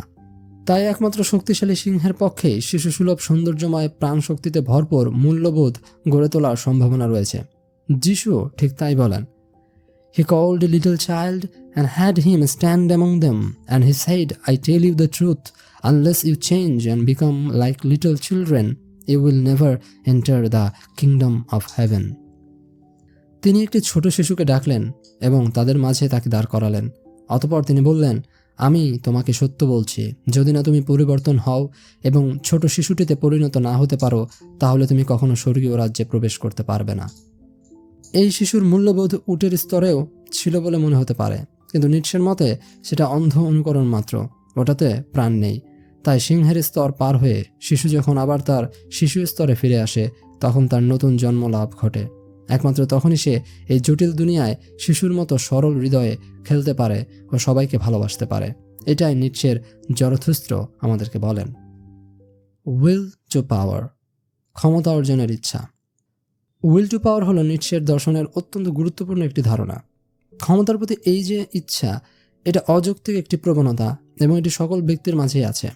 তাই একমাত্র শক্তিশালী সিংহের পক্ষেই শিশুসুলভ সৌন্দর্যময় প্রাণশক্তিতে ভরপুর মূল্যবোধ গড়ে তোলার সম্ভাবনা রয়েছে। যিশু ঠিক তাই বলেন, He called a little child and had him stand among them, and he said, I tell you the truth, unless you change and become like little children, you will never enter the kingdom of heaven. তিনি একটি ছোট শিশুকে ডাকলেন এবং তাদের মাঝে তাকে দাঁড় করালেন। অতঃপর তিনি বললেন, আমি তোমাকে সত্য বলছি, যদি না তুমি পরিবর্তন হও এবং ছোট শিশুটিতে পরিণত না হতে পারো তাহলে তুমি কখনো স্বর্গীয় রাজ্যে প্রবেশ করতে পারবে না। এই শিশুর মূল্যবোধ উটের স্তরেও ছিল বলে মনে হতে পারে, কিন্তু নিটশের মতে সেটা অন্ধ অনুকরণ মাত্র, ওটাতে প্রাণ নেই। তাই সিংহের স্তর পার হয়ে শিশু যখন আবার তার শিশু স্তরে ফিরে আসে তখন তার নতুন জন্ম লাভ ঘটে। একমাত্র তখনই সে এই জটিল দুনিয়ায় শিশুর মতো সরল হৃদয়ে খেলতে পারে ও সবাইকে ভালোবাসতে পারে। এটাই নিটশের জরথুস্ত্র আমাদেরকে বলেন। উইল টু পাওয়ার, ক্ষমতা অর্জনের ইচ্ছা। উইল টু পাওয়ার হলো নিটশের দর্শনের অত্যন্ত গুরুত্বপূর্ণ একটি ধারণা। ক্ষমতার প্রতি এই যে ইচ্ছা, এটা অযৌক্তিক একটি প্রবণতা এবং এটি সকল ব্যক্তির মাঝেই আছে।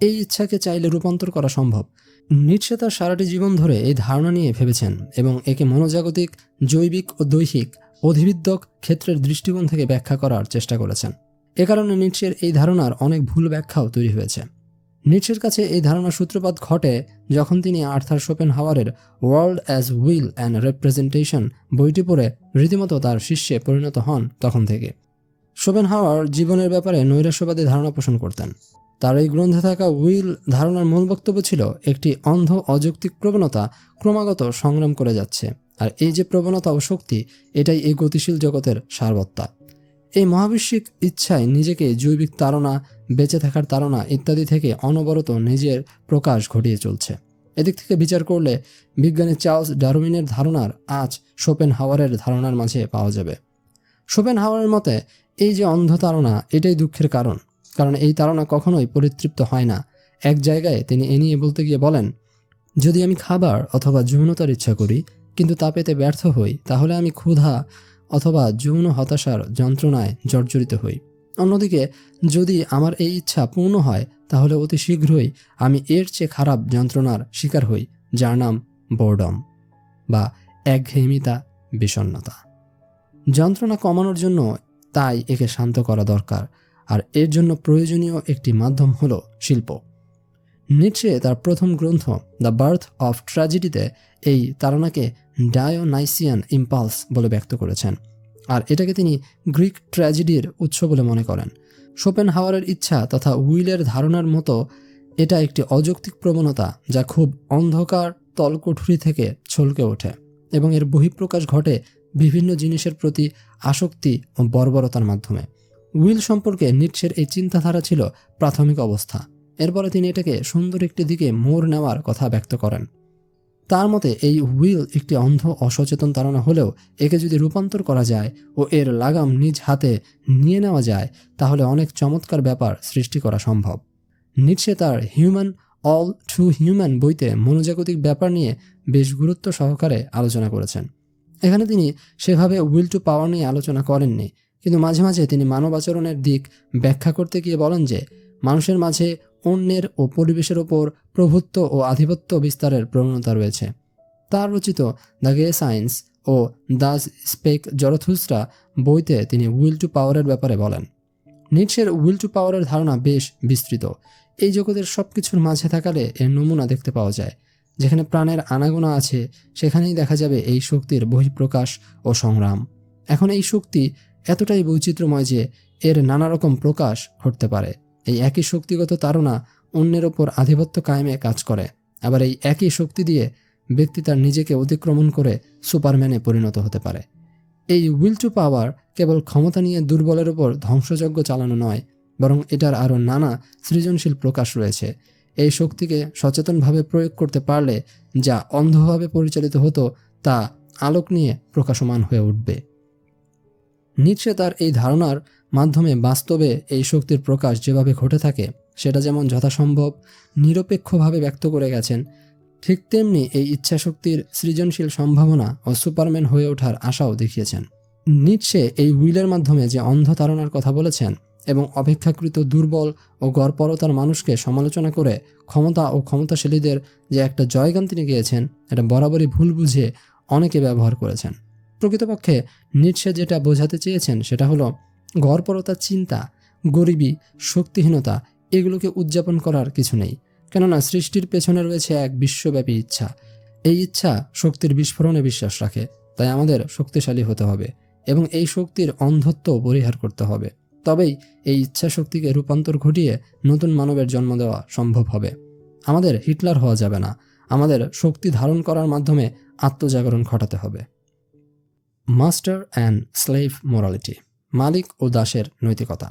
এই ইচ্ছাকে চাইলে রূপান্তর করা সম্ভব। নিটশে তার সারাটি জীবন ধরে এই ধারণা নিয়ে ভেবেছেন এবং একে মনোজাগতিক, জৈবিক ও দৈহিক অধিবিদ্যক ক্ষেত্রের দৃষ্টিকোণ থেকে ব্যাখ্যা করার চেষ্টা করেছেন। এ কারণে নিটশের এই ধারণার অনেক ভুল ব্যাখ্যাও তৈরি হয়েছে। নিটশের কাছে এই ধারণার সূত্রপাত ঘটে যখন তিনি আর্থার শোপেনহাওয়ারের world as will and representation বইটি পড়ে রীতিমতো তার শিষ্যে পরিণত হন। তখন থেকে শোপেনহাওয়ার জীবনের ব্যাপারে নৈরাশ্যবাদী ধারণা পোষণ করতেন। তার এই গ্রন্থে থাকা উইল ধারণার মূল বক্তব্য ছিল একটি অন্ধ অযৌক্তিক প্রবণতা ক্রমাগত সংগ্রাম করে যাচ্ছে, আর এই যে প্রবণতা ও শক্তি, এটাই এই গতিশীল জগতের সারবত্তা। এই মহাবিশ্বিক ইচ্ছায় নিজেকে জৈবিক তাড়না, বেঁচে থাকার তাড়না ইত্যাদি থেকে অনবরত নিজের প্রকাশ ঘটিয়ে চলছে। এদিক থেকে বিচার করলে বিজ্ঞানী চার্লস ডারউইনের ধারণার আজ শোপেনহাওয়ারের ধারণার মাঝে পাওয়া যাবে। শোপেনহাওয়ারের মতে এই যে অন্ধ তাড়না, এটাই দুঃখের কারণ এই তাড়না কখনোই পরিতৃপ্ত হয় না। এক জায়গায় তিনি এ নিয়ে বলতে গিয়ে বলেন, যদি আমি খাবার অথবা যৌনতার ইচ্ছা করি কিন্তু তা পেতে ব্যর্থ হই, তাহলে আমি ক্ষুধা অথবা যৌন হতাশার যন্ত্রণায় জর্জরিত হই। অন্যদিকে যদি আমার এই ইচ্ছা পূর্ণ হয় তাহলে অতি শীঘ্রই আমি এর চেয়ে খারাপ যন্ত্রণার শিকার হই, যার নাম বোরডম বা একঘেয়েমিতা, বিষণ্ণতা। যন্ত্রণা কমানোর জন্য তাই একে শান্ত করা দরকার, আর এর জন্য প্রয়োজনীয় একটি মাধ্যম হলো শিল্প। নিটশে তার প্রথম গ্রন্থ দ্য বার্থ অফ ট্র্যাজেডিতে এই তাড়নাকে ডায়োনাইসিয়ান ইম্পালস বলে ব্যক্ত করেছেন, আর এটাকে তিনি গ্রিক ট্র্যাজেডির উৎস বলে মনে করেন। শোপেনহাওয়ারের ইচ্ছা তথা উইলের ধারণার মতো এটা একটি অযৌক্তিক প্রবণতা যা খুব অন্ধকার তলকঠুরি থেকে ছলকে ওঠে এবং এর বহিঃপ্রকাশ ঘটে বিভিন্ন জিনিসের প্রতি আসক্তি ও বর্বরতার মাধ্যমে। উইল সম্পর্কে নিটশের এই চিন্তাধারা ছিল প্রাথমিক অবস্থা। এরপরে তিনি এটাকে সুন্দর একটি দিকে মোড় নেওয়ার কথা ব্যক্ত করেন। তার মতে এই উইল একটি অন্ধ অসচেতন তাড়না হলেও একে যদি রূপান্তর করা যায় ও এর লাগাম নিজ হাতে নিয়ে নেওয়া যায় তাহলে অনেক চমৎকার ব্যাপার সৃষ্টি করা সম্ভব। নিটশে তার হিউম্যান অল টু হিউম্যান বইতে মনোজাগতিক ব্যাপার নিয়ে বেশ গুরুত্ব সহকারে আলোচনা করেছেন। এখানে তিনি সেভাবে উইল টু পাওয়ার নিয়ে আলোচনা করেননি, কিন্তু মাঝে মাঝে তিনি মানব আচরণের দিক ব্যাখ্যা করতে গিয়ে বলেন যে মানুষের মাঝে অন্যের ও পরিবেশের ওপর প্রভুত্ব ও আধিপত্য বিস্তারের প্রবণতা রয়েছে। তার রচিত দ্য গে সায়েন্স ও দাস স্পেক জরথুস্ট্রা বইতে তিনি উইল টু পাওয়ারের ব্যাপারে বলেন। নিটশের উইল টু পাওয়ারের ধারণা বেশ বিস্তৃত। এই জগতের সব কিছুর মাঝে থাকালে এর নমুনা দেখতে পাওয়া যায়। যেখানে প্রাণের আনাগোনা আছে সেখানেই দেখা যাবে এই শক্তির বহিঃপ্রকাশ ও সংগ্রাম। এখন এই শক্তি এতটাই বৈচিত্র্যময় যে এর নানা রকম প্রকাশ ঘটতে পারে। এই একই শক্তিগত তাড়না অন্যের ওপর আধিপত্য কায়েমে কাজ করে, আবার এই একই শক্তি দিয়ে ব্যক্তি তার নিজেকে অতিক্রমণ করে সুপারম্যানে পরিণত হতে পারে। এই উইল টু পাওয়ার কেবল ক্ষমতা নিয়ে দুর্বলের ওপর ধ্বংসযজ্ঞ চালানো নয়, বরং এটার আরও নানা সৃজনশীল প্রকাশ রয়েছে। এই শক্তিকে সচেতনভাবে প্রয়োগ করতে পারলে যা অন্ধভাবে পরিচালিত হতো তা আলোক নিয়ে প্রকাশমান হয়ে উঠবে। নিটশে তার এই ধারণার মাধ্যমে বাস্তবে এই শক্তির প্রকাশ যেভাবে ঘটে থাকে সেটা যেমন যথাসম্ভব নিরপেক্ষভাবে ব্যক্ত করে গেছেন, ঠিক তেমনি এই ইচ্ছাশক্তির সৃজনশীল সম্ভাবনা ও সুপারম্যান হয়ে ওঠার আশাও দেখিয়েছেন। নিটশে এই উইলের মাধ্যমে যে অন্ধ ধারণার কথা বলেছেন এবং অপেক্ষাকৃত দুর্বল ও গড়পরতার মানুষকে সমালোচনা করে ক্ষমতা ও ক্ষমতাশালীদের যে একটা জয়গান তিনি গেয়েছেন, এটা বরাবরই ভুল বুঝে অনেকে ব্যবহার করেছেন। প্রকৃতপক্ষে নিটশে যেটা বোঝাতে চেয়েছেন সেটা হলো গড়পরতার চিন্তা, গরিবী, শক্তিহীনতা এগুলোকে উদযাপন করার কিছু নেই, কেননা সৃষ্টির পেছনে রয়েছে এক বিশ্বব্যাপী ইচ্ছা। এই ইচ্ছা শক্তির বিস্ফোরণে বিশ্বাস রাখে, তাই আমাদের শক্তিশালী হতে হবে এবং এই শক্তির অন্ধত্ব পরিহার করতে হবে। তবেই এই ইচ্ছা শক্তিকে রূপান্তর ঘটিয়ে নতুন মানবের জন্ম দেওয়া সম্ভব হবে। আমাদের হিটলার হওয়া যাবে না, আমাদের শক্তি ধারণ করার মাধ্যমে আত্মজাগরণ ঘটাতে হবে। মাস্টার অ্যান্ড স্লেভ মোরালিটি, মালিক ও দাসের নৈতিকতা।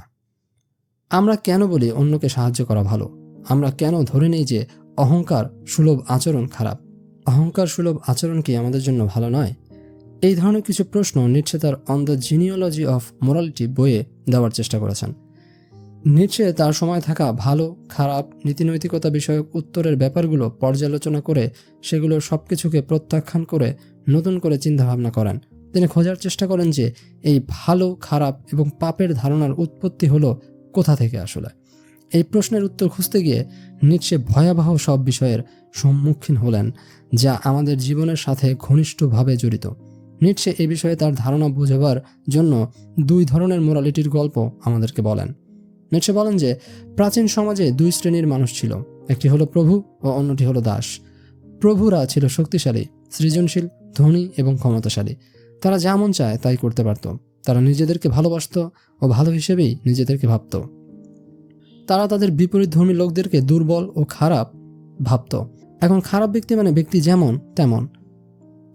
আমরা কেন বলি অন্যকে সাহায্য করা ভালো? আমরা কেন ধরে নিই যে অহংকার সুলভ আচরণ খারাপ? অহংকার সুলভ আচরণ কি আমাদের জন্য ভালো নয়? এই ধরনের কিছু প্রশ্ন নিটশে তার on the genealogy of morality বইয়ে দেওয়ার চেষ্টা করেছেন। নিটশে তার সময় থাকা ভালো খারাপ নীতিনৈতিকতা বিষয়ক উত্তরের ব্যাপারগুলো পর্যালোচনা করে সেগুলোর সব কিছুকে প্রত্যাখ্যান করে নতুন করে চিন্তাভাবনা করেন। তিনি খোঁজার চেষ্টা করেন যে এই ভালো খারাপ এবং পাপের ধারণার উৎপত্তি হলো কোথা থেকে আসলে। এই প্রশ্নের উত্তর খুঁজতে গিয়ে নিটশে ভয়াবহ সব বিষয়ের সম্মুখীন হলেন যা আমাদের জীবনের সাথে ঘনিষ্ঠভাবে জড়িত। নিটশে এই বিষয়ে তার ধারণা বোঝাবার জন্য দুই ধরনের মোরালিটির গল্প আমাদেরকে বলেন। নিটশে বলেন যে প্রাচীন সমাজে দুই শ্রেণীর মানুষ ছিল, একটি হলো প্রভু ও অন্যটি হলো দাস। প্রভুরা ছিল শক্তিশালী, সৃজনশীল, ধনী এবং ক্ষমতাশালী। তারা যা মন চায় তাই করতে পারত। তারা নিজেদেরকে ভালোবাসত ও ভালো হিসেবেই নিজেদেরকে ভাবত। তারা তাদের বিপরীত ধর্মী লোকদেরকে দুর্বল ও খারাপ ভাবত। এখন খারাপ ব্যক্তি মানে ব্যক্তি যেমন তেমন,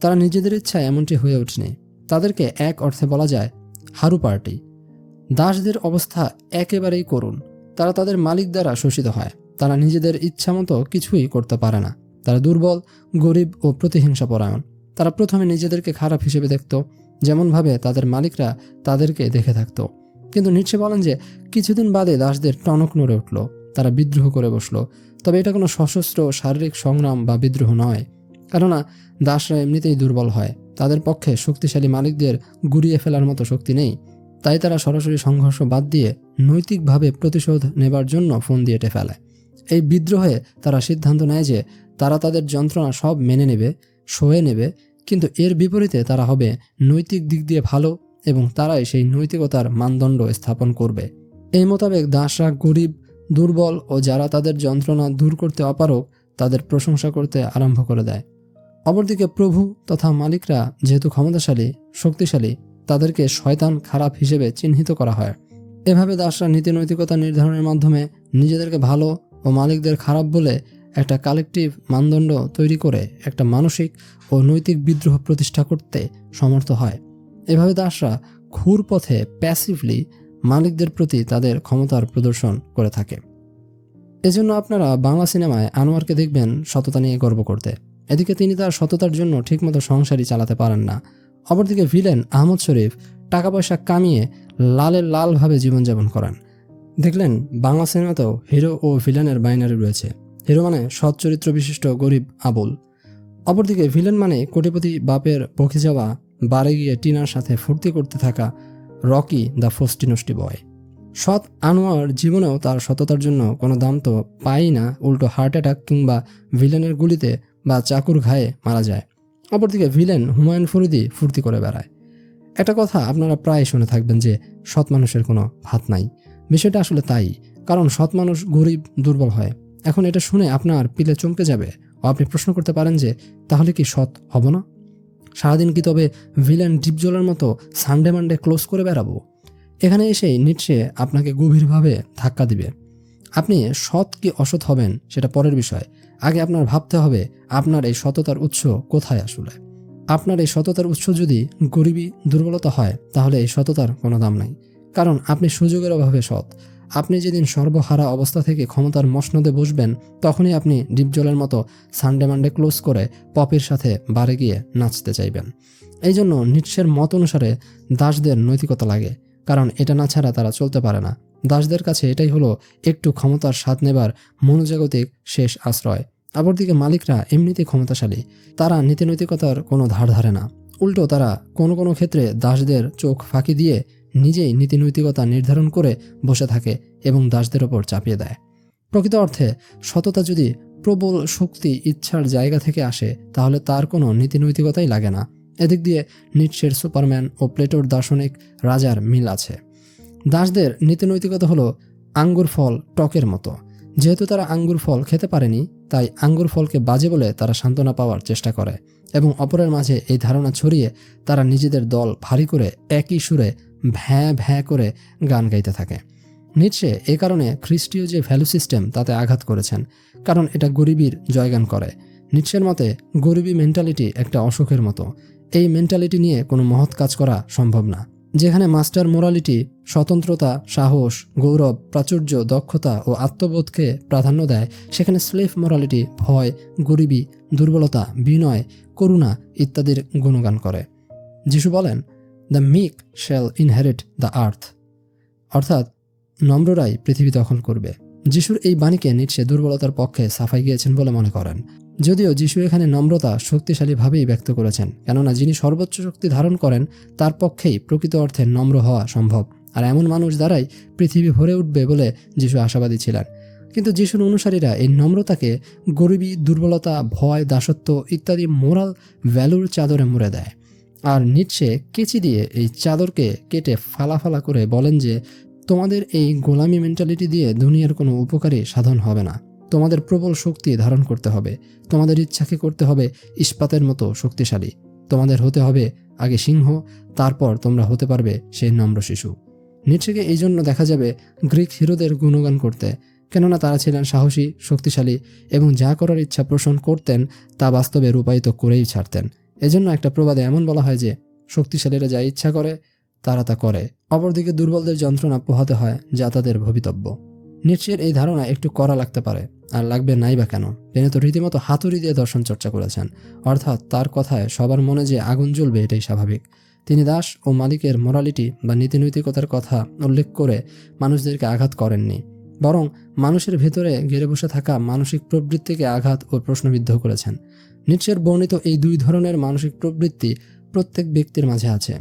তারা নিজেদের ইচ্ছায় এমনটি হয়ে ওঠেনি। তাদেরকে এক অর্থে বলা যায় হারু পার্টি। দাসদের অবস্থা একেবারেই করুণ। তারা তাদের মালিক দ্বারা শোষিত হয়। তারা নিজেদের ইচ্ছামতো কিছুই করতে পারে না। তারা দুর্বল, গরিব ও প্রতিহিংসাপরায়ণ। তারা প্রথমে নিজেদেরকে খারাপ হিসেবে দেখত, যেমনভাবে তাদের মালিকরা তাদেরকে দেখে থাকত। কিন্তু নিটশে বলেন যে কিছুদিন বাদে দাসদের টনক নড়ে উঠল, তারা বিদ্রোহ করে বসল। তবে এটা কোনো সশস্ত্র শারীরিক সংগ্রাম বা বিদ্রোহ নয়, কেননা দাসরা এমনিতেই দুর্বল হয়। তাদের পক্ষে শক্তিশালী মালিকদের গুড়িয়ে ফেলার মতো শক্তি নেই। তাই তারা সরাসরি সংঘর্ষ বাদ দিয়ে নৈতিকভাবে প্রতিশোধ নেবার জন্য ফোন দিয়ে ফেলে। এই বিদ্রোহে তারা সিদ্ধান্ত নেয় যে তারা তাদের যন্ত্রণা সব মেনে নেবে, সয়ে নেবে, কিন্তু এর বিপরীতে তারা হবে নৈতিক দিক দিয়ে ভালো এবং তারাই সেই নৈতিকতার মানদণ্ড স্থাপন করবে। এই মোতাবেক দাসরা গরিব, দুর্বল ও যারা তাদের যন্ত্রণা দূর করতে অপারগ তাদের প্রশংসা করতে আরম্ভ করে দেয়। অপরদিকে প্রভু তথা মালিকরা যেহেতু ক্ষমতাশালী, শক্তিশালী, তাদেরকে শয়তান, খারাপ হিসেবে চিহ্নিত করা হয়। এভাবে দাসরা নীতি নৈতিকতা নির্ধারণের মাধ্যমে নিজেদেরকে ভালো ও মালিকদের খারাপ বলে একটা কালেকটিভ মানদণ্ড তৈরি করে একটা মানসিক ও নৈতিক বিদ্রোহ প্রতিষ্ঠা করতে সমর্থ হয়। এভাবে দাসরা ঘুর পথে প্যাসিভলি মালিকদের প্রতি তাদের ক্ষমতার প্রদর্শন করে থাকে। এজন্য আপনারা বাংলা সিনেমায় আনোয়ারকে দেখবেন সততা নিয়ে গর্ব করতে। এদিকে তিনি তার সততার জন্য ঠিকমতো সংসারই চালাতে পারেন না। অপরদিকে ভিলেন আহমদ শরীফ টাকা পয়সা কামিয়ে লালের লালভাবে জীবনযাপন করেন। দেখলেন বাংলা সিনেমাতেও হিরো ও ভিলেনের বাইনারি রয়েছে। হিরো মানে সৎ চরিত্র বিশিষ্ট গরিব আবুল, অপরদিকে ভিলেন মানে কোটিপতি বাপের বকে যাওয়া বারে গিয়ে টিনার সাথে ফুর্তি করতে থাকা রকি দ্য ফস্টিনষ্টি বয়। সৎ আনোয়ার জীবনেও তার সততার জন্য কোনো দাম তো পায়ই না, উল্টো হার্ট অ্যাটাক কিংবা ভিলেনের গুলিতে বা চাকুর ঘায়ে মারা যায়। অপরদিকে ভিলেন হুমায়ুন ফরিদি ফুর্তি করে বেড়ায়। একটা কথা আপনারা প্রায় শুনে থাকবেন যে সৎ মানুষের কোনো ভাত নাই। বিষয়টা আসলে তাই, কারণ সৎ মানুষ গরিব, দুর্বল হয়। এখন এটা শুনে আপনার পিলে চমকে যাবে ও আপনি প্রশ্ন করতে পারেন যে তাহলে কি সৎ হব না? সারাদিন কি তবে ভিলেন ডিপজলের মতো সানডে মানডে ক্লোজ করে বেড়াবো? এখানে এসেই নিটশে আপনাকে গভীরভাবে ধাক্কা দিবে। আপনি সৎ কি অসৎ হবেন সেটা পরের বিষয়। আগে আপনার ভাবতে হবে আপনার এই সততার উৎস কোথায় আসলে। আপনার এই সততার উৎস যদি গরিবী, দুর্বলতা হয় তাহলে এই সততার কোনো দাম নাই, কারণ আপনি সুযোগের অভাবে সৎ। আপনি যেদিন সর্বহারা অবস্থা থেকে ক্ষমতার মসনদে বসবেন, তখনই আপনি ডিপজলের মতো সানডে মানডে ক্লোজ করে পপির সাথে বারে গিয়ে নাচতে চাইবেন। এই জন্য নিটশের মত অনুসারে দাসদের নৈতিকতা লাগে, কারণ এটা না ছাড়া তারা চলতে পারে না। দাসদের কাছে এটাই হলো একটু ক্ষমতার স্বাদ নেবার মনোজাগতিক শেষ আশ্রয়। অপরদিকে মালিকরা এমনিতেই ক্ষমতাশালী, তারা নীতিনৈতিকতার কোনো ধার ধারে না। উল্টো তারা কোনো কোনো ক্ষেত্রে দাসদের চোখ ফাঁকি দিয়ে নিজেই নীতিনৈতিকতা নির্ধারণ করে বসে থাকে এবং দাসদের ওপর চাপিয়ে দেয়। প্রকৃত অর্থে সততা যদি প্রবল শক্তি ইচ্ছার জায়গা থেকে আসে, তাহলে তার কোনো নীতিনৈতিকতাই লাগে না। এদিক দিয়ে নিটশের সুপারম্যান ও প্লেটোর দার্শনিক রাজার মিল আছে। দাসদের নীতিনৈতিকতা হলো আঙ্গুর ফল টকের মতো। যেহেতু তারা আঙ্গুর ফল খেতে পারেনি, তাই আঙ্গুর ফলকে বাজে বলে তারা সান্ত্বনা পাওয়ার চেষ্টা করে এবং অপরের মাঝে এই ধারণা ছড়িয়ে তারা নিজেদের দল ভারী করে একই সুরে ভ্যাঁ ভ্যাঁ করে গান গাইতে থাকে। নিটশে এ কারণে খ্রিস্টীয় যে ভ্যালু সিস্টেম তাতে আঘাত করেছেন, কারণ এটা গরিবীর জয়গান করে। নিটশের মতে গরিবী মেন্টালিটি একটা অসুখের মতো। এই মেন্টালিটি নিয়ে কোনো মহৎ কাজ করা সম্ভব না। যেখানে মাস্টার মোরালিটি স্বতন্ত্রতা, সাহস, গৌরব, প্রাচুর্য, দক্ষতা ও আত্মবোধকে প্রাধান্য দেয়, সেখানে স্লেভ মোরালিটি ভয়, গরিবী, দুর্বলতা, বিনয়, করুণা ইত্যাদির গুণগান করে। যিশু বলেন, the meek shall inherit the earth, অর্থাৎ নম্ররাই পৃথিবী দখল করবে। যিশুর এই বাণীকে নিটশে দুর্বলতার পক্ষে সাফাই গিয়েছেন বলে মনে করেন। যদিও যিশু এখানে নম্রতা শক্তিশালীভাবেই ব্যক্ত করেছেন, কেননা যিনি সর্বোচ্চ শক্তি ধারণ করেন তার পক্ষেই প্রকৃত অর্থে নম্র হওয়া সম্ভব, আর এমন মানুষ দ্বারাই পৃথিবী ভরে উঠবে বলে যিশু আশাবাদী ছিলেন। কিন্তু যিশুর অনুসারীরা এই নম্রতাকে গরিবী, দুর্বলতা, ভয়, দাসত্ব ইত্যাদি মোরাল ভ্যালুর চাদরে মুড়ে দেয়। আর নিটশে কেচি দিয়ে এই চাদরকে কেটে ফালা ফালা করে বলেন যে, তোমাদের এই গোলামি মেন্টালিটি দিয়ে দুনিয়ার কোনো উপকারী সাধন হবে না। তোমাদের প্রবল শক্তি ধারণ করতে হবে, তোমাদের ইচ্ছাকে করতে হবে ইস্পাতের মতো শক্তিশালী, তোমাদের হতে হবে আগে সিংহ, তারপর তোমরা হতে পারবে সেই নম্র শিশু। নিটশেকে এই জন্য দেখা যাবে গ্রিক হিরোদের গুণগান করতে, কেননা তারা ছিলেন সাহসী, শক্তিশালী এবং যা করার ইচ্ছা পোষণ করতেন তা বাস্তবে রূপায়িত করেই ছাড়তেন। এজন্য একটা প্রবাদে এমন বলা হয় যে, শক্তিশালীরা যা ইচ্ছা করে তারা তা করে, অপরদিকে দুর্বলদের যন্ত্রণা পোহাতে হয় যা তাদের ভবিতব্য। নিটশের এই ধারণা একটু কড়া লাগতে পারে, আর লাগবে নাই বা কেন। তিনি তো রীতিমতো হাতুড়ি দিয়ে দর্শন চর্চা করেছেন, অর্থাৎ তার কথায় সবার মনে যে আগুন জ্বলবে এটাই স্বাভাবিক। তিনি দাস ও মালিকের মোরালিটি বা নীতিনৈতিকতার কথা উল্লেখ করে মানুষদেরকে আঘাত করেননি, বরং মানুষের ভেতরে ঘিরে বসে থাকা মানসিক প্রবৃত্তিকে আঘাত ও প্রশ্নবিদ্ধ করেছেন। নিটশের বর্ণিত এই দুই ধরনের মানসিক প্রবৃত্তি প্রত্যেক ব্যক্তির মাঝে আছে।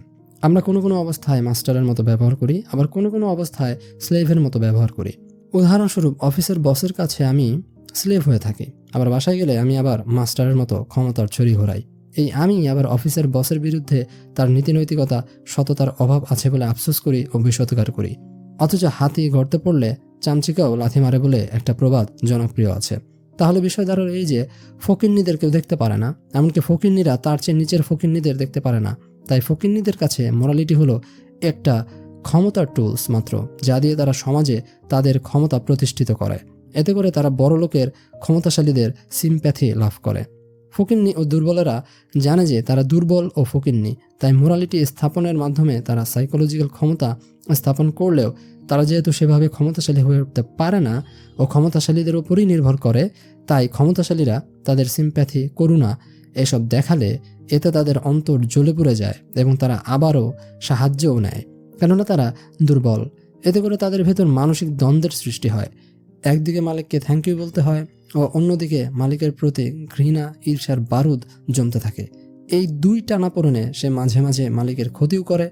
আমরা কোনো কোনো অবস্থায় মাস্টারের মতো ব্যবহার করি, আবার কোনো কোনো অবস্থায় স্লেভের মতো ব্যবহার করি। উদাহরণস্বরূপ, অফিসের বসের কাছে আমি স্লেভ হয়ে থাকি, আবার বাসায় গেলে আমি আবার মাস্টারের মতো ক্ষমতার ছড়ি ঘোরাই। এই আমি আবার অফিসের বসের বিরুদ্ধে তার নীতিনৈতিকতা, সততার অভাব আছে বলে আফসোস করি ও বিষোদগার করি। অথচ হাতি গর্তে পড়লে চামচিকাও লাথি মারে বলে একটা প্রবাদ জনপ্রিয় আছে। তাহলে বিষয় দাঁড়ালো এই যে, ফকিন্নিদের কেউ দেখতে পারে না, এমনকি ফকিন্নিরা তার চেয়ে নিচের ফকিন্নিদের দেখতে পারে না। তাই ফকিন্নিদের কাছে মোরালিটি হলো একটা ক্ষমতার টুলস মাত্র, যা দিয়ে তারা সমাজে তাদের ক্ষমতা প্রতিষ্ঠিত করে। এতে করে তারা বড় লোকের, ক্ষমতাশালীদের সিম্প্যাথি লাভ করে। ফকিন্নি ও দুর্বলেরা জানে যে তারা দুর্বল ও ফকিন্নি, তাই মোরালিটি স্থাপনের মাধ্যমে তারা সাইকোলজিক্যাল ক্ষমতা স্থাপন করলেও তারা যেহেতু সেভাবে ক্ষমতাশালী হয়ে উঠতে পারে না ও ক্ষমতাশালীদের উপরই নির্ভর করে, তাই ক্ষমতাশালীরা তাদের সিম্প্যাথি, করুণা এসব দেখালে এতে তাদের অন্তর জ্বলে পুড়ে যায় এবং তারা আবারও সাহায্যও নেয়, কেননা তারা দুর্বল। এতে করে তাদের ভেতর মানসিক দ্বন্দ্বের সৃষ্টি হয়। একদিকে মালিককে থ্যাংক ইউ বলতে হয় ও অন্যদিকে মালিকের প্রতি ঘৃণা, ঈর্ষার বারুদ জমতে থাকে। এই দুই টানাপোড়েনে সে মাঝে মাঝে মালিকের ক্ষতিও করে,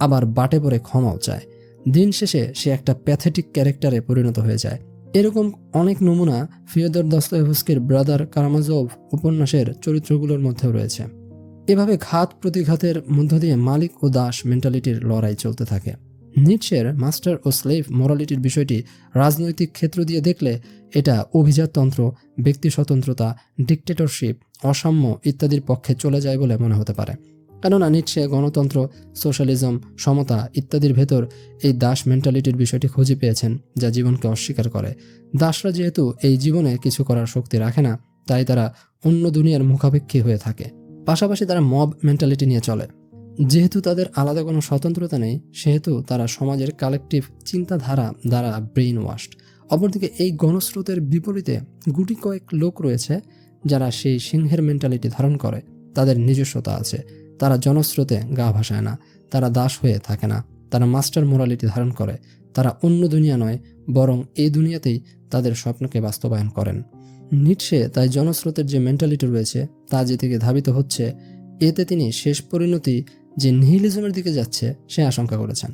আবার বাটে পড়ে ক্ষমাও চায়। দিন শেষে সে একটা প্যাথেটিক ক্যারেক্টারে পরিণত হয়ে যায়। এরকম অনেক নমুনা ফিওদর দস্তয়েভস্কির ব্রাদার কারামাজোভ উপন্যাসের চরিত্রগুলোর মধ্যেও রয়েছে। এভাবে ঘাত প্রতিঘাতের মধ্য দিয়ে মালিক ও দাস মেন্টালিটির লড়াই চলতে থাকে। নিটশের মাস্টার ও স্লেভ মোরালিটির বিষয়টি রাজনৈতিক ক্ষেত্র দিয়ে দেখলে এটা অভিজাততন্ত্র, ব্যক্তি স্বতন্ত্রতা, ডিকটেটরশিপ, অসাম্য ইত্যাদির পক্ষে চলে যায় বলে মনে হতে পারে। কেননা নিটশে গণতন্ত্র, সোশ্যালিজম, সমতা ইত্যাদির ভেতর এই দাস মেন্টালিটির বিষয়টি খুঁজে পেয়েছেন, যা জীবনকে অস্বীকার করে। দাসরা যেহেতু এই জীবনে কিছু করার শক্তি রাখে না, তাই তারা অন্য দুনিয়ার মুখাপেক্ষী হয়ে থাকে। পাশাপাশি তারা মব মেন্টালিটি নিয়ে চলে। যেহেতু তাদের আলাদা কোনো স্বতন্ত্রতা নেই, সেহেতু তারা সমাজের কালেকটিভ চিন্তাধারা দ্বারা ব্রেইন ওয়াশড। অপরদিকে এই গণস্রোতের বিপরীতে গুটি কয়েক লোক রয়েছে যারা সেই সিংহের মেন্টালিটি ধারণ করে। তাদের নিজস্বতা আছে, তারা জনস্রোতে গা ভাসায় না, তারা দাস হয়ে থাকে না, তারা মাস্টার মোরালিটি ধারণ করে। তারা অন্য দুনিয়া নয়, বরং এই দুনিয়াতেই তাদের স্বপ্নকে বাস্তবায়ন করেন। নিটশে তাই জনস্রোতের যে মেন্টালিটি রয়েছে তা যেদিকে ধাবিত হচ্ছে, এতে তিনি শেষ পরিণতি যে নিহিলিজমের দিকে যাচ্ছে সে আশঙ্কা করেছেন।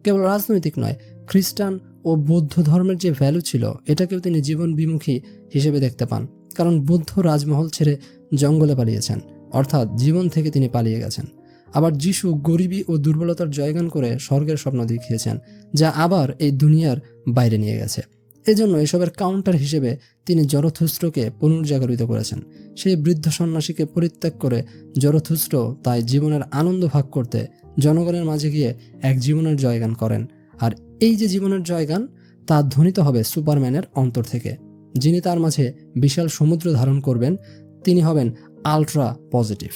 কেবল রাজনৈতিক নয়, খ্রিস্টান ও বৌদ্ধ ধর্মের যে ভ্যালু ছিল এটাকেও তিনি জীবন বিমুখী হিসেবে দেখতে পান। কারণ বুদ্ধ রাজমহল ছেড়ে জঙ্গলে পালিয়েছেন, অর্থাৎ জীবন থেকে তিনি পালিয়ে গেছেন। আবার যিশু গরিবী ও দুর্বলতার জয়গান করে স্বর্গের স্বপ্ন দেখিয়েছেন, যা আবার এই দুনিয়ার বাইরে নিয়ে গেছে। এজন্য এসবের কাউন্টার হিসেবে তিনি জরথুস্ট্রকে পুনর্জাগরিত করেছেন। সেই বৃদ্ধ সন্ন্যাসীকে পরিত্যাগ করে জরথুস্ট্র তাই জীবনের আনন্দ ভাগ করতে জনগণের মাঝে গিয়ে এক জীবনের জয়গান করেন। আর এই যে জীবনের জয়গান তা ধ্বনিত হবে সুপারম্যানের অন্তর থেকে, যিনি তার মাঝে বিশাল সমুদ্র ধারণ করবেন। তিনি হবেন আলট্রা পজিটিভ।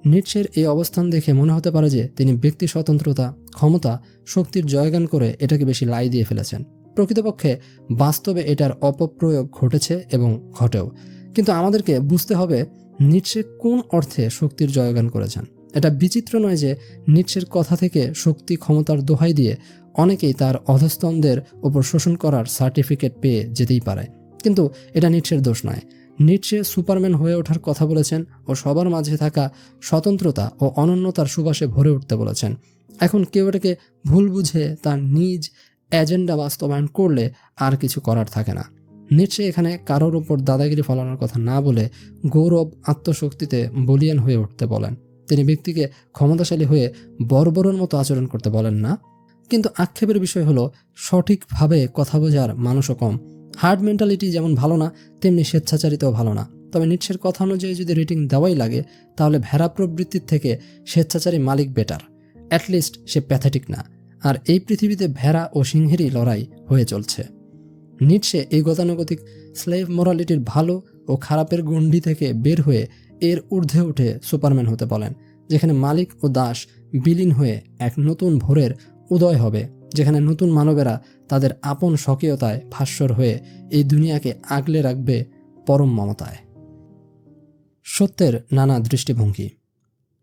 নিটশের এই অবস্থান দেখে মনে হতে পারে যে তিনি ব্যক্তি স্বতন্ত্রতা, ক্ষমতা, শক্তির জয়গান করে এটাকে বেশি লাই দিয়ে ফেলেছেন। প্রকৃতপক্ষে বাস্তবে এটার অপপ্রয়োগ ঘটেছে এবং ঘটেও। কিন্তু আমাদেরকে বুঝতে হবে নিটশে কোন অর্থে শক্তির জয়গান করেছেন। এটা বিচিত্র নয় যে নিটশের কথা থেকে শক্তি ক্ষমতার দোহাই দিয়ে অনেকেই তার অধস্তনদের ওপর শোষণ করার সার্টিফিকেট পেয়ে যেতেই পারে, কিন্তু এটা নিটশের দোষ নয়। নিটশে সুপারম্যান হয়ে ওঠার কথা বলেছেন ও সবার মাঝে থাকা স্বতন্ত্রতা ও অনন্যতার সুবাসে ভরে উঠতে বলেছেন। এখন কেউ এটাকে ভুল বুঝে তার নিজ এজেন্ডা বাস্তবায়ন করলে আর কিছু করার থাকে না। নিটশে এখানে কারোর ওপর দাদাগিরি ফলানোর কথা না বলে গৌরব, আত্মশক্তিতে বলিয়ান হয়ে উঠতে বলেন। তিনি ব্যক্তিকে ক্ষমতাশালী হয়ে বর্বরের মতো আচরণ করতে বলেন না। কিন্তু আক্ষেপের বিষয় হলো সঠিকভাবে কথা বোঝার মানুষও কম। হার্ড মেন্টালিটি যেমন ভালো না, তেমনি স্বেচ্ছাচারিতাও ভালো না। তবে নিটশের কথা অনুযায়ী যদি রেটিং দেওয়াই লাগে, তাহলে ভেড়া প্রবৃত্তির থেকে স্বেচ্ছাচারী মালিক বেটার। অ্যাটলিস্ট সে প্যাথেটিক না। আর এই পৃথিবীতে ভেড়া ও সিংহেরই লড়াই হয়ে চলছে। নিটশে এই গতানুগতিক স্লেভ মোরালিটির ভালো ও খারাপের গণ্ডি থেকে বের হয়ে এর ঊর্ধ্বে উঠে সুপারম্যান হতে বলেন, যেখানে মালিক ও দাস বিলীন হয়ে এক নতুন ভোরের উদয় হবে, যেখানে নতুন মানবেরা তাদের আপন স্বকীয়তায় ভাস্বর হয়ে এই দুনিয়াকে আগলে রাখবে পরম মমতায়। সত্যের নানা দৃষ্টিভঙ্গি।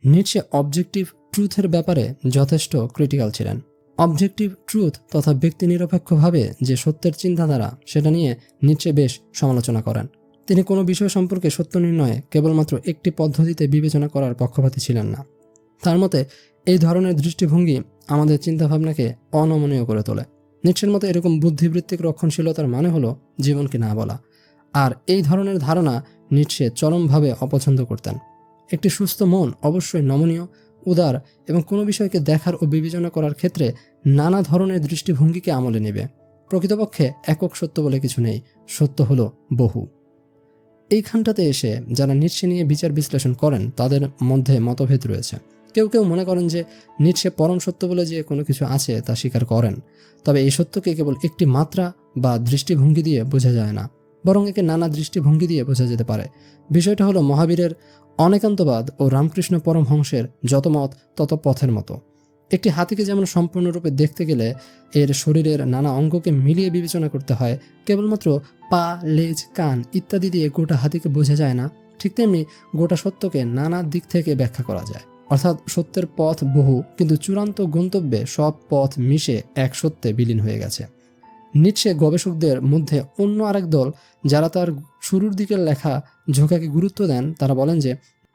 নিটশে অবজেক্টিভ ট্রুথের ব্যাপারে যথেষ্ট ক্রিটিক্যাল ছিলেন। অবজেক্টিভ ট্রুথ তথা ব্যক্তি নিরপেক্ষভাবে যে সত্যের চিন্তাধারা, সেটা নিয়ে নিটশে বেশ সমালোচনা করেন। তিনি কোনো বিষয় সম্পর্কে সত্য নির্ণয়ে কেবলমাত্র একটি পদ্ধতিতে বিবেচনা করার পক্ষপাতী ছিলেন না। তার মতে এই ধরনের দৃষ্টিভঙ্গি আমাদের চিন্তাভাবনাকে অনমনীয় করে তোলে। নিটশের মতে এরকম বুদ্ধিবৃত্তিক রক্ষণশীলতার মানে হলো জীবনকে না বলা। আর এই ধরনের ধারণা নিটশে চরমভাবে অপছন্দ করতেন। একটি সুস্থ মন অবশ্যই নমনীয়, উদার এবং কোনো বিষয়কে দেখার ও বিবেচনা করার ক্ষেত্রে নানা ধরনের দৃষ্টিভঙ্গিকে আমলে নেবে। প্রকৃতপক্ষে একক সত্য বলে কিছু নেই, সত্য হলো বহু। এইখানটাতে এসে যারা নিটশে নিয়ে বিচার বিশ্লেষণ করেন তাদের মধ্যে মতভেদ রয়েছে। কেউ কেউ মনে করেন যে নিটশে পরম সত্য বলে যে কোনো কিছু আছে তা স্বীকার করেন, তবে এই সত্যকে কেবল একটি মাত্রা বা দৃষ্টিভঙ্গি দিয়ে বোঝা যায় না, বরং একে নানা দৃষ্টিভঙ্গি দিয়ে বোঝা যেতে পারে। বিষয়টা হলো মহাবীরের অনেকান্তবাদ ও রামকৃষ্ণ পরমহংসের যত মত তত পথের মতো। একটি হাতিকে যেমন সম্পূর্ণরূপে দেখতে গেলে এর শরীরের নানা অঙ্গকে মিলিয়ে বিবেচনা করতে হয়, কেবলমাত্র পা, লেজ, কান ইত্যাদি দিয়ে গোটা হাতিকে বোঝা যায় না, ঠিক তেমনি গোটা সত্যকে নানা দিক থেকে ব্যাখ্যা করা যায়। অর্থাৎ সত্যের পথ বহু, কিন্তু চূড়ান্ত গন্তব্যে সব পথ মিশে এক সত্যে বিলীন হয়ে গেছে। নিটশে গবেষকদের মধ্যে অন্য আরেক দল যারা তার শুরুর দিকের লেখা ঝোঁকাকে গুরুত্ব দেন, তারা বলেন যে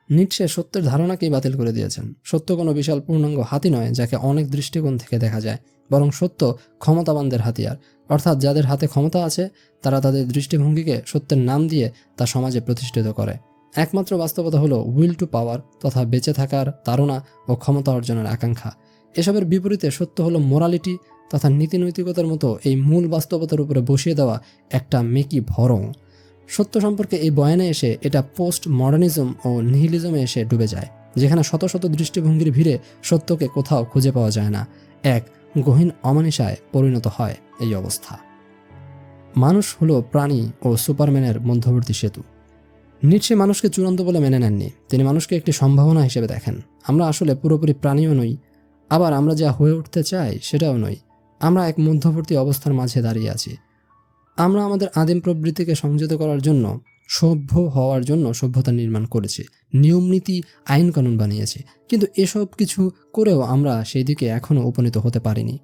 নিটশে সত্যের ধারণাকেই বাতিল করে দিয়েছেন। সত্য কোনো বিশাল পূর্ণাঙ্গ হাতি নয় যাকে অনেক দৃষ্টিকোণ থেকে দেখা যায়, বরং সত্য ক্ষমতাবানদের হাতিয়ার। অর্থাৎ যাদের হাতে ক্ষমতা আছে তারা তাদের দৃষ্টিভঙ্গিকে সত্যের নাম দিয়ে তা সমাজে প্রতিষ্ঠিত করে। একমাত্র বাস্তবতা হলো উইল টু পাওয়ার তথা বেঁচে থাকার তাড়না ও ক্ষমতা অর্জনের আকাঙ্ক্ষা। এসবের বিপরীতে সত্য হলো মোরালিটি তথা নীতিনৈতিকতার মতো এই মূল বাস্তবতার উপরে বসিয়ে দেওয়া একটা মেকি ভরং। সত্য সম্পর্কে এই বয়ানে এসে এটা পোস্ট মডার্নিজম ও নিহিলিজমে এসে ডুবে যায়, যেখানে শত শত দৃষ্টিভঙ্গির ভিড়ে সত্যকে কোথাও খুঁজে পাওয়া যায় না। এক গহীন অমানিসায় পরিণত হয় এই অবস্থা। মানুষ হলো প্রাণী ও সুপারম্যানের মধ্যবর্তী সেতু। নিটশে মানুষকে চূড়ান্ত বলে মেনে নেননি, তিনি মানুষকে একটি সম্ভাবনা হিসেবে দেখেন। আমরা আসলে পুরোপুরি প্রাণীও নই, আবার আমরা যা হয়ে উঠতে চাই সেটাও নই। আমরা এক মধ্যবর্তী অবস্থার মাঝে দাঁড়িয়ে আছি। আমরা আমাদের আদিম প্রবৃত্তিকে সংযত করার জন্য, সভ্য হওয়ার জন্য সভ্যতা নির্মাণ করেছি, নিয়মনীতি আইন কানুন বানিয়েছি, কিন্তু এসব কিছু করেও আমরা সেই দিকে এখনও উপনীত হতে পারিনি।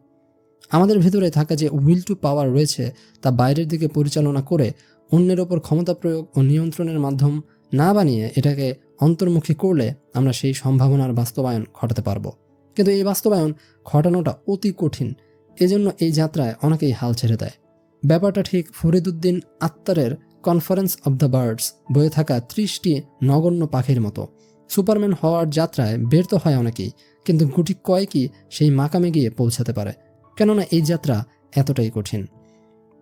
আমাদের ভেতরে থাকা যে উইল টু পাওয়ার রয়েছে তা বাইরের দিকে পরিচালনা করে অন্যের ওপর ক্ষমতা প্রয়োগ ও নিয়ন্ত্রণের মাধ্যম না বানিয়ে এটাকে অন্তর্মুখী করলে আমরা সেই সম্ভাবনার বাস্তবায়ন ঘটাতে পারবো। কিন্তু এই বাস্তবায়ন ঘটানোটা অতি কঠিন, এজন্য এই যাত্রায় অনেকেই হাল ছেড়ে দেয়। ব্যাপারটা ঠিক ফরিদউদ্দিন আত্তারের কনফারেন্স অব দ্য বার্ডস বইয়ে থাকা 30টি নগণ্য পাখির মতো। সুপারম্যান হওয়ার যাত্রায় ব্যর্থ হয় অনেকেই, কিন্তু গুটি কয়েকই সেই মাকামে গিয়ে পৌঁছাতে পারে, কেননা এই যাত্রা এতটাই কঠিন।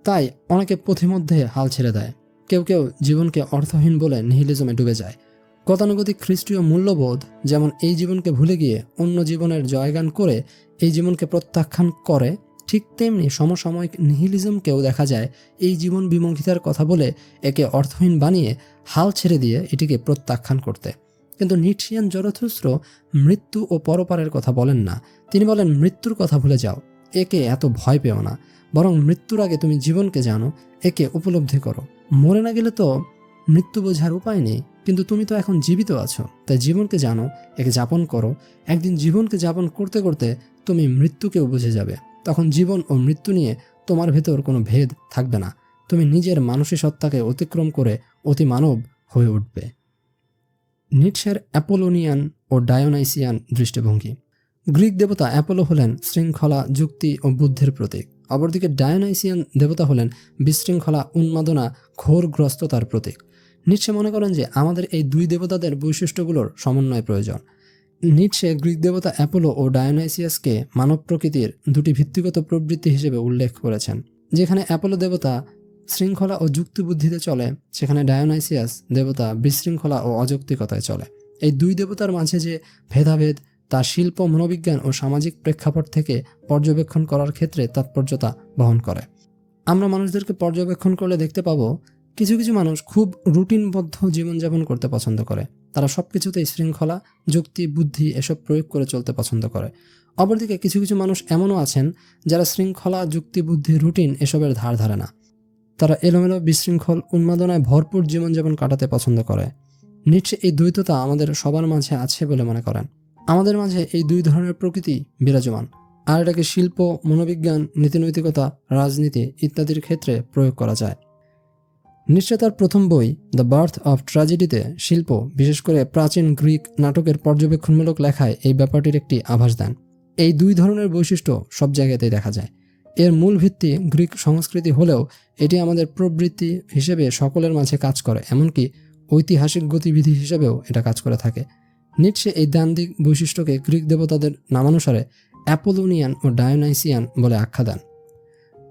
তাই অনেকে পথিমধ্যে হাল ছেড়ে দেয়, কেউ কেউ জীবনকে অর্থহীন বলে নিহিলিজমে ডুবে যায়। গতানুগতিক খ্রিস্টীয় মূল্যবোধ যেমন এই জীবনকে ভুলে গিয়ে অন্য জীবনের জয়গান করে এই জীবনকে প্রত্যাখ্যান করে, ঠিক তেমনি সমসাময়িক নিহিলিজমকেও দেখা যায় এই জীবন বিমুখিতার কথা বলে একে অর্থহীন বানিয়ে হাল ছেড়ে দিয়ে এটিকে প্রত্যাখ্যান করতে। কিন্তু নিটশিয়ান জরথুস্ত্র মৃত্যু ও পরপারের কথা বলেন না, তিনি বলেন মৃত্যুর কথা ভুলে যাও, একে এত ভয় পেও না, বরং মৃত্যুর আগে তুমি জীবনকে জানো, একে উপলব্ধি করো। মরে না গেলে তো মৃত্যু বোঝার উপায় নেই, কিন্তু তুমি তো এখন জীবিত আছো, তাই জীবনকে জানো, একে যাপন করো। একদিন জীবনকে যাপন করতে করতে তুমি মৃত্যুকেও বুঝে যাবে, তখন জীবন ও মৃত্যু নিয়ে তোমার ভেতর কোনো ভেদ থাকবে না, তুমি নিজের মানসী সত্তাকে অতিক্রম করে অতি মানব হয়ে উঠবে। নিটশের অ্যাপোলোনিয়ান ও ডায়োনাইসিয়ান দৃষ্টিভঙ্গি। গ্রিক দেবতা অ্যাপোলো হলেন শৃঙ্খলা, যুক্তি ও বুদ্ধির প্রতীক। অপরদিকে ডায়োনাইসিয়ান দেবতা হলেন বিশৃঙ্খলা, উন্মাদনা, ঘোরগ্রস্ততার প্রতীক। নিটশে মনে করেন যে আমাদের এই দুই দেবতাদের বৈশিষ্ট্যগুলোর সমন্বয় প্রয়োজন। নিটশে গ্রিক দেবতা অ্যাপোলো ও ডায়োনাইসিয়াসকে মানব প্রকৃতির দুটি ভিত্তিগত প্রবৃত্তি হিসেবে উল্লেখ করেছেন। যেখানে অ্যাপোলো দেবতা শৃঙ্খলা ও যুক্তিবুদ্ধিতে চলে, সেখানে ডায়োনাইসিয়াস দেবতা বিশৃঙ্খলা ও অযৌক্তিকতায় চলে। এই দুই দেবতার মাঝে যে ভেদাভেদ তা শিল্প, মনোবিজ্ঞান ও সামাজিক প্রেক্ষাপট থেকে পর্যবেক্ষণ করার ক্ষেত্রে তাৎপর্যতা বহন করে। আমরা মানুষদেরকে পর্যবেক্ষণ করলে দেখতে পাবো কিছু কিছু মানুষ খুব রুটিনবদ্ধ জীবনযাপন করতে পছন্দ করে, তারা সব কিছুতেই শৃঙ্খলা, যুক্তি, বুদ্ধি এসব প্রয়োগ করে চলতে পছন্দ করে। অপরদিকে কিছু কিছু মানুষ এমনও আছেন যারা শৃঙ্খলা, যুক্তি, বুদ্ধি, রুটিন এসবের ধার ধারে না, তারা এলোমেলো, বিশৃঙ্খল, উন্মাদনায় ভরপুর জীবনযাপন কাটাতে পছন্দ করে। নিটশে এই দ্বৈততা আমাদের সবার মাঝে আছে বলে মনে করেন। আমাদের মাঝে এই দুই ধরনের প্রকৃতি বিরাজমান, আর এটাকে শিল্প, মনোবিজ্ঞান, নীতিনৈতিকতা, রাজনীতি ইত্যাদির ক্ষেত্রে প্রয়োগ করা যায়। নিটশে তার প্রথম বই দ্য বার্থ অফ ট্র্যাজেডিতে শিল্প, বিশেষ করে প্রাচীন গ্রিক নাটকের পর্যবেক্ষণমূলক লেখায় এই ব্যাপারটির একটি আভাস দেন। এই দুই ধরনের বৈশিষ্ট্য সব জায়গাতেই দেখা যায়। এর মূল ভিত্তি গ্রিক সংস্কৃতি হলেও এটি আমাদের প্রবৃত্তি হিসেবে সকলের মাঝে কাজ করে, এমনকি ঐতিহাসিক গতিবিধি হিসেবেও এটা কাজ করে থাকে। নিটশে এই দ্বান্দ্বিক বৈশিষ্ট্যকে গ্রিক দেবতাদের নামানুসারে অ্যাপোলোনিয়ান ও ডায়োনাইসিয়ান বলে আখ্যা দেন।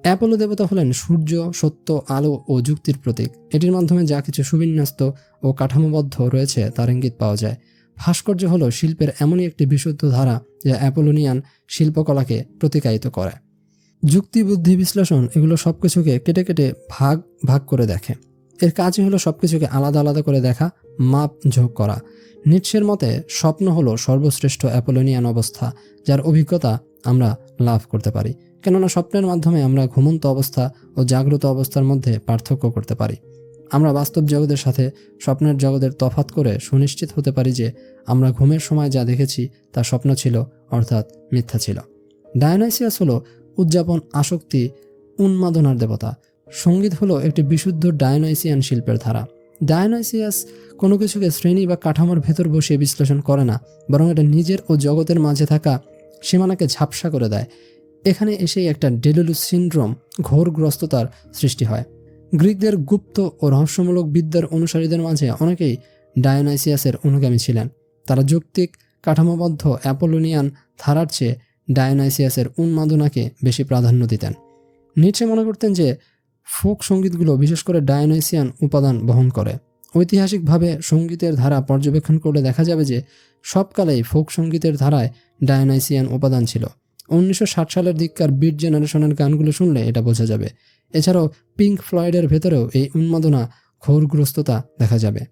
অ্যাপোলো দেবতা হলেন সূর্য, সত্য, আলো ও যুক্তির প্রতীক। এটির মাধ্যমে যা কিছু সুবিন্যস্ত ও কাঠামোবদ্ধ রয়েছে তার ইঙ্গিত পাওয়া যায়। ভাস্কর্য হলো শিল্পের এমনই একটি বিশুদ্ধ ধারা যা অ্যাপোলোনিয়ান শিল্পকলাকে প্রতিকায়িত করে। যুক্তি, বুদ্ধি, বিশ্লেষণ এগুলো সব কিছুকে কেটে কেটে ভাগ ভাগ করে দেখে। এর কাজই হলো সব কিছুকে আলাদা আলাদা করে দেখা, মাপ ঝোঁক করা। নিটশের মতে স্বপ্ন হলো সর্বশ্রেষ্ঠ অ্যাপোলোনিয়ান অবস্থা, যার অভিজ্ঞতা আমরা লাভ করতে পারি, কেননা স্বপ্নের মাধ্যমে আমরা ঘুমন্ত অবস্থা ও জাগ্রত অবস্থার মধ্যে পার্থক্য করতে পারি। আমরা বাস্তব জগতের সাথে স্বপ্নের জগতের তফাৎ করে সুনিশ্চিত হতে পারি যে আমরা ঘুমের সময় যা দেখেছি তা স্বপ্ন ছিল, অর্থাৎ মিথ্যা ছিল। ডায়োনাইসিয়াস হলো উদযাপন, আসক্তি, উন্মাদনার দেবতা। সঙ্গীত হলো একটি বিশুদ্ধ ডায়োনাইসিয়ান শিল্পের ধারা। ডায়োনাইসিয়াস কোনো কিছুকে শ্রেণী বা কাঠামোর ভেতর বসিয়ে বিশ্লেষণ করে না, বরং এটা নিজের ও জগতের মাঝে থাকা সীমানাকে ঝাপসা করে দেয়। এখানে এসেই একটা ডেলুলুস সিনড্রোম, ঘোরগ্রস্ততার সৃষ্টি হয়। গ্রিকদের গুপ্ত ও রহস্যমূলক বিদ্যার অনুসারীদের মাঝে অনেকেই ডায়োনাইসিয়াসের অনুগামী ছিলেন। তারা যৌক্তিক, কাঠামোবদ্ধ অ্যাপোলোনিয়ান ধারার চেয়ে ডায়োনাইসিয়াসের উন্মাদনাকে বেশি প্রাধান্য দিতেন। নিটশে মনে করতেন যে ফোক সঙ্গীতগুলো বিশেষ করে ডায়োনাইসিয়ান উপাদান বহন করে। ঐতিহাসিকভাবে সঙ্গীতের ধারা পর্যবেক্ষণ করলে দেখা যাবে যে সবকালেই ফোক সঙ্গীতের ধারায় ডায়োনাইসিয়ান উপাদান ছিল। 1960 সালের দিককার বিট জেনারেশনের গানগুলো শুনলে এটা বোঝা যাবে। এছাড়াও পিঙ্ক ফ্লয়েডের ভেতরেও এই উন্মাদনা, ঘোরগ্রস্ততা দেখা যাবে।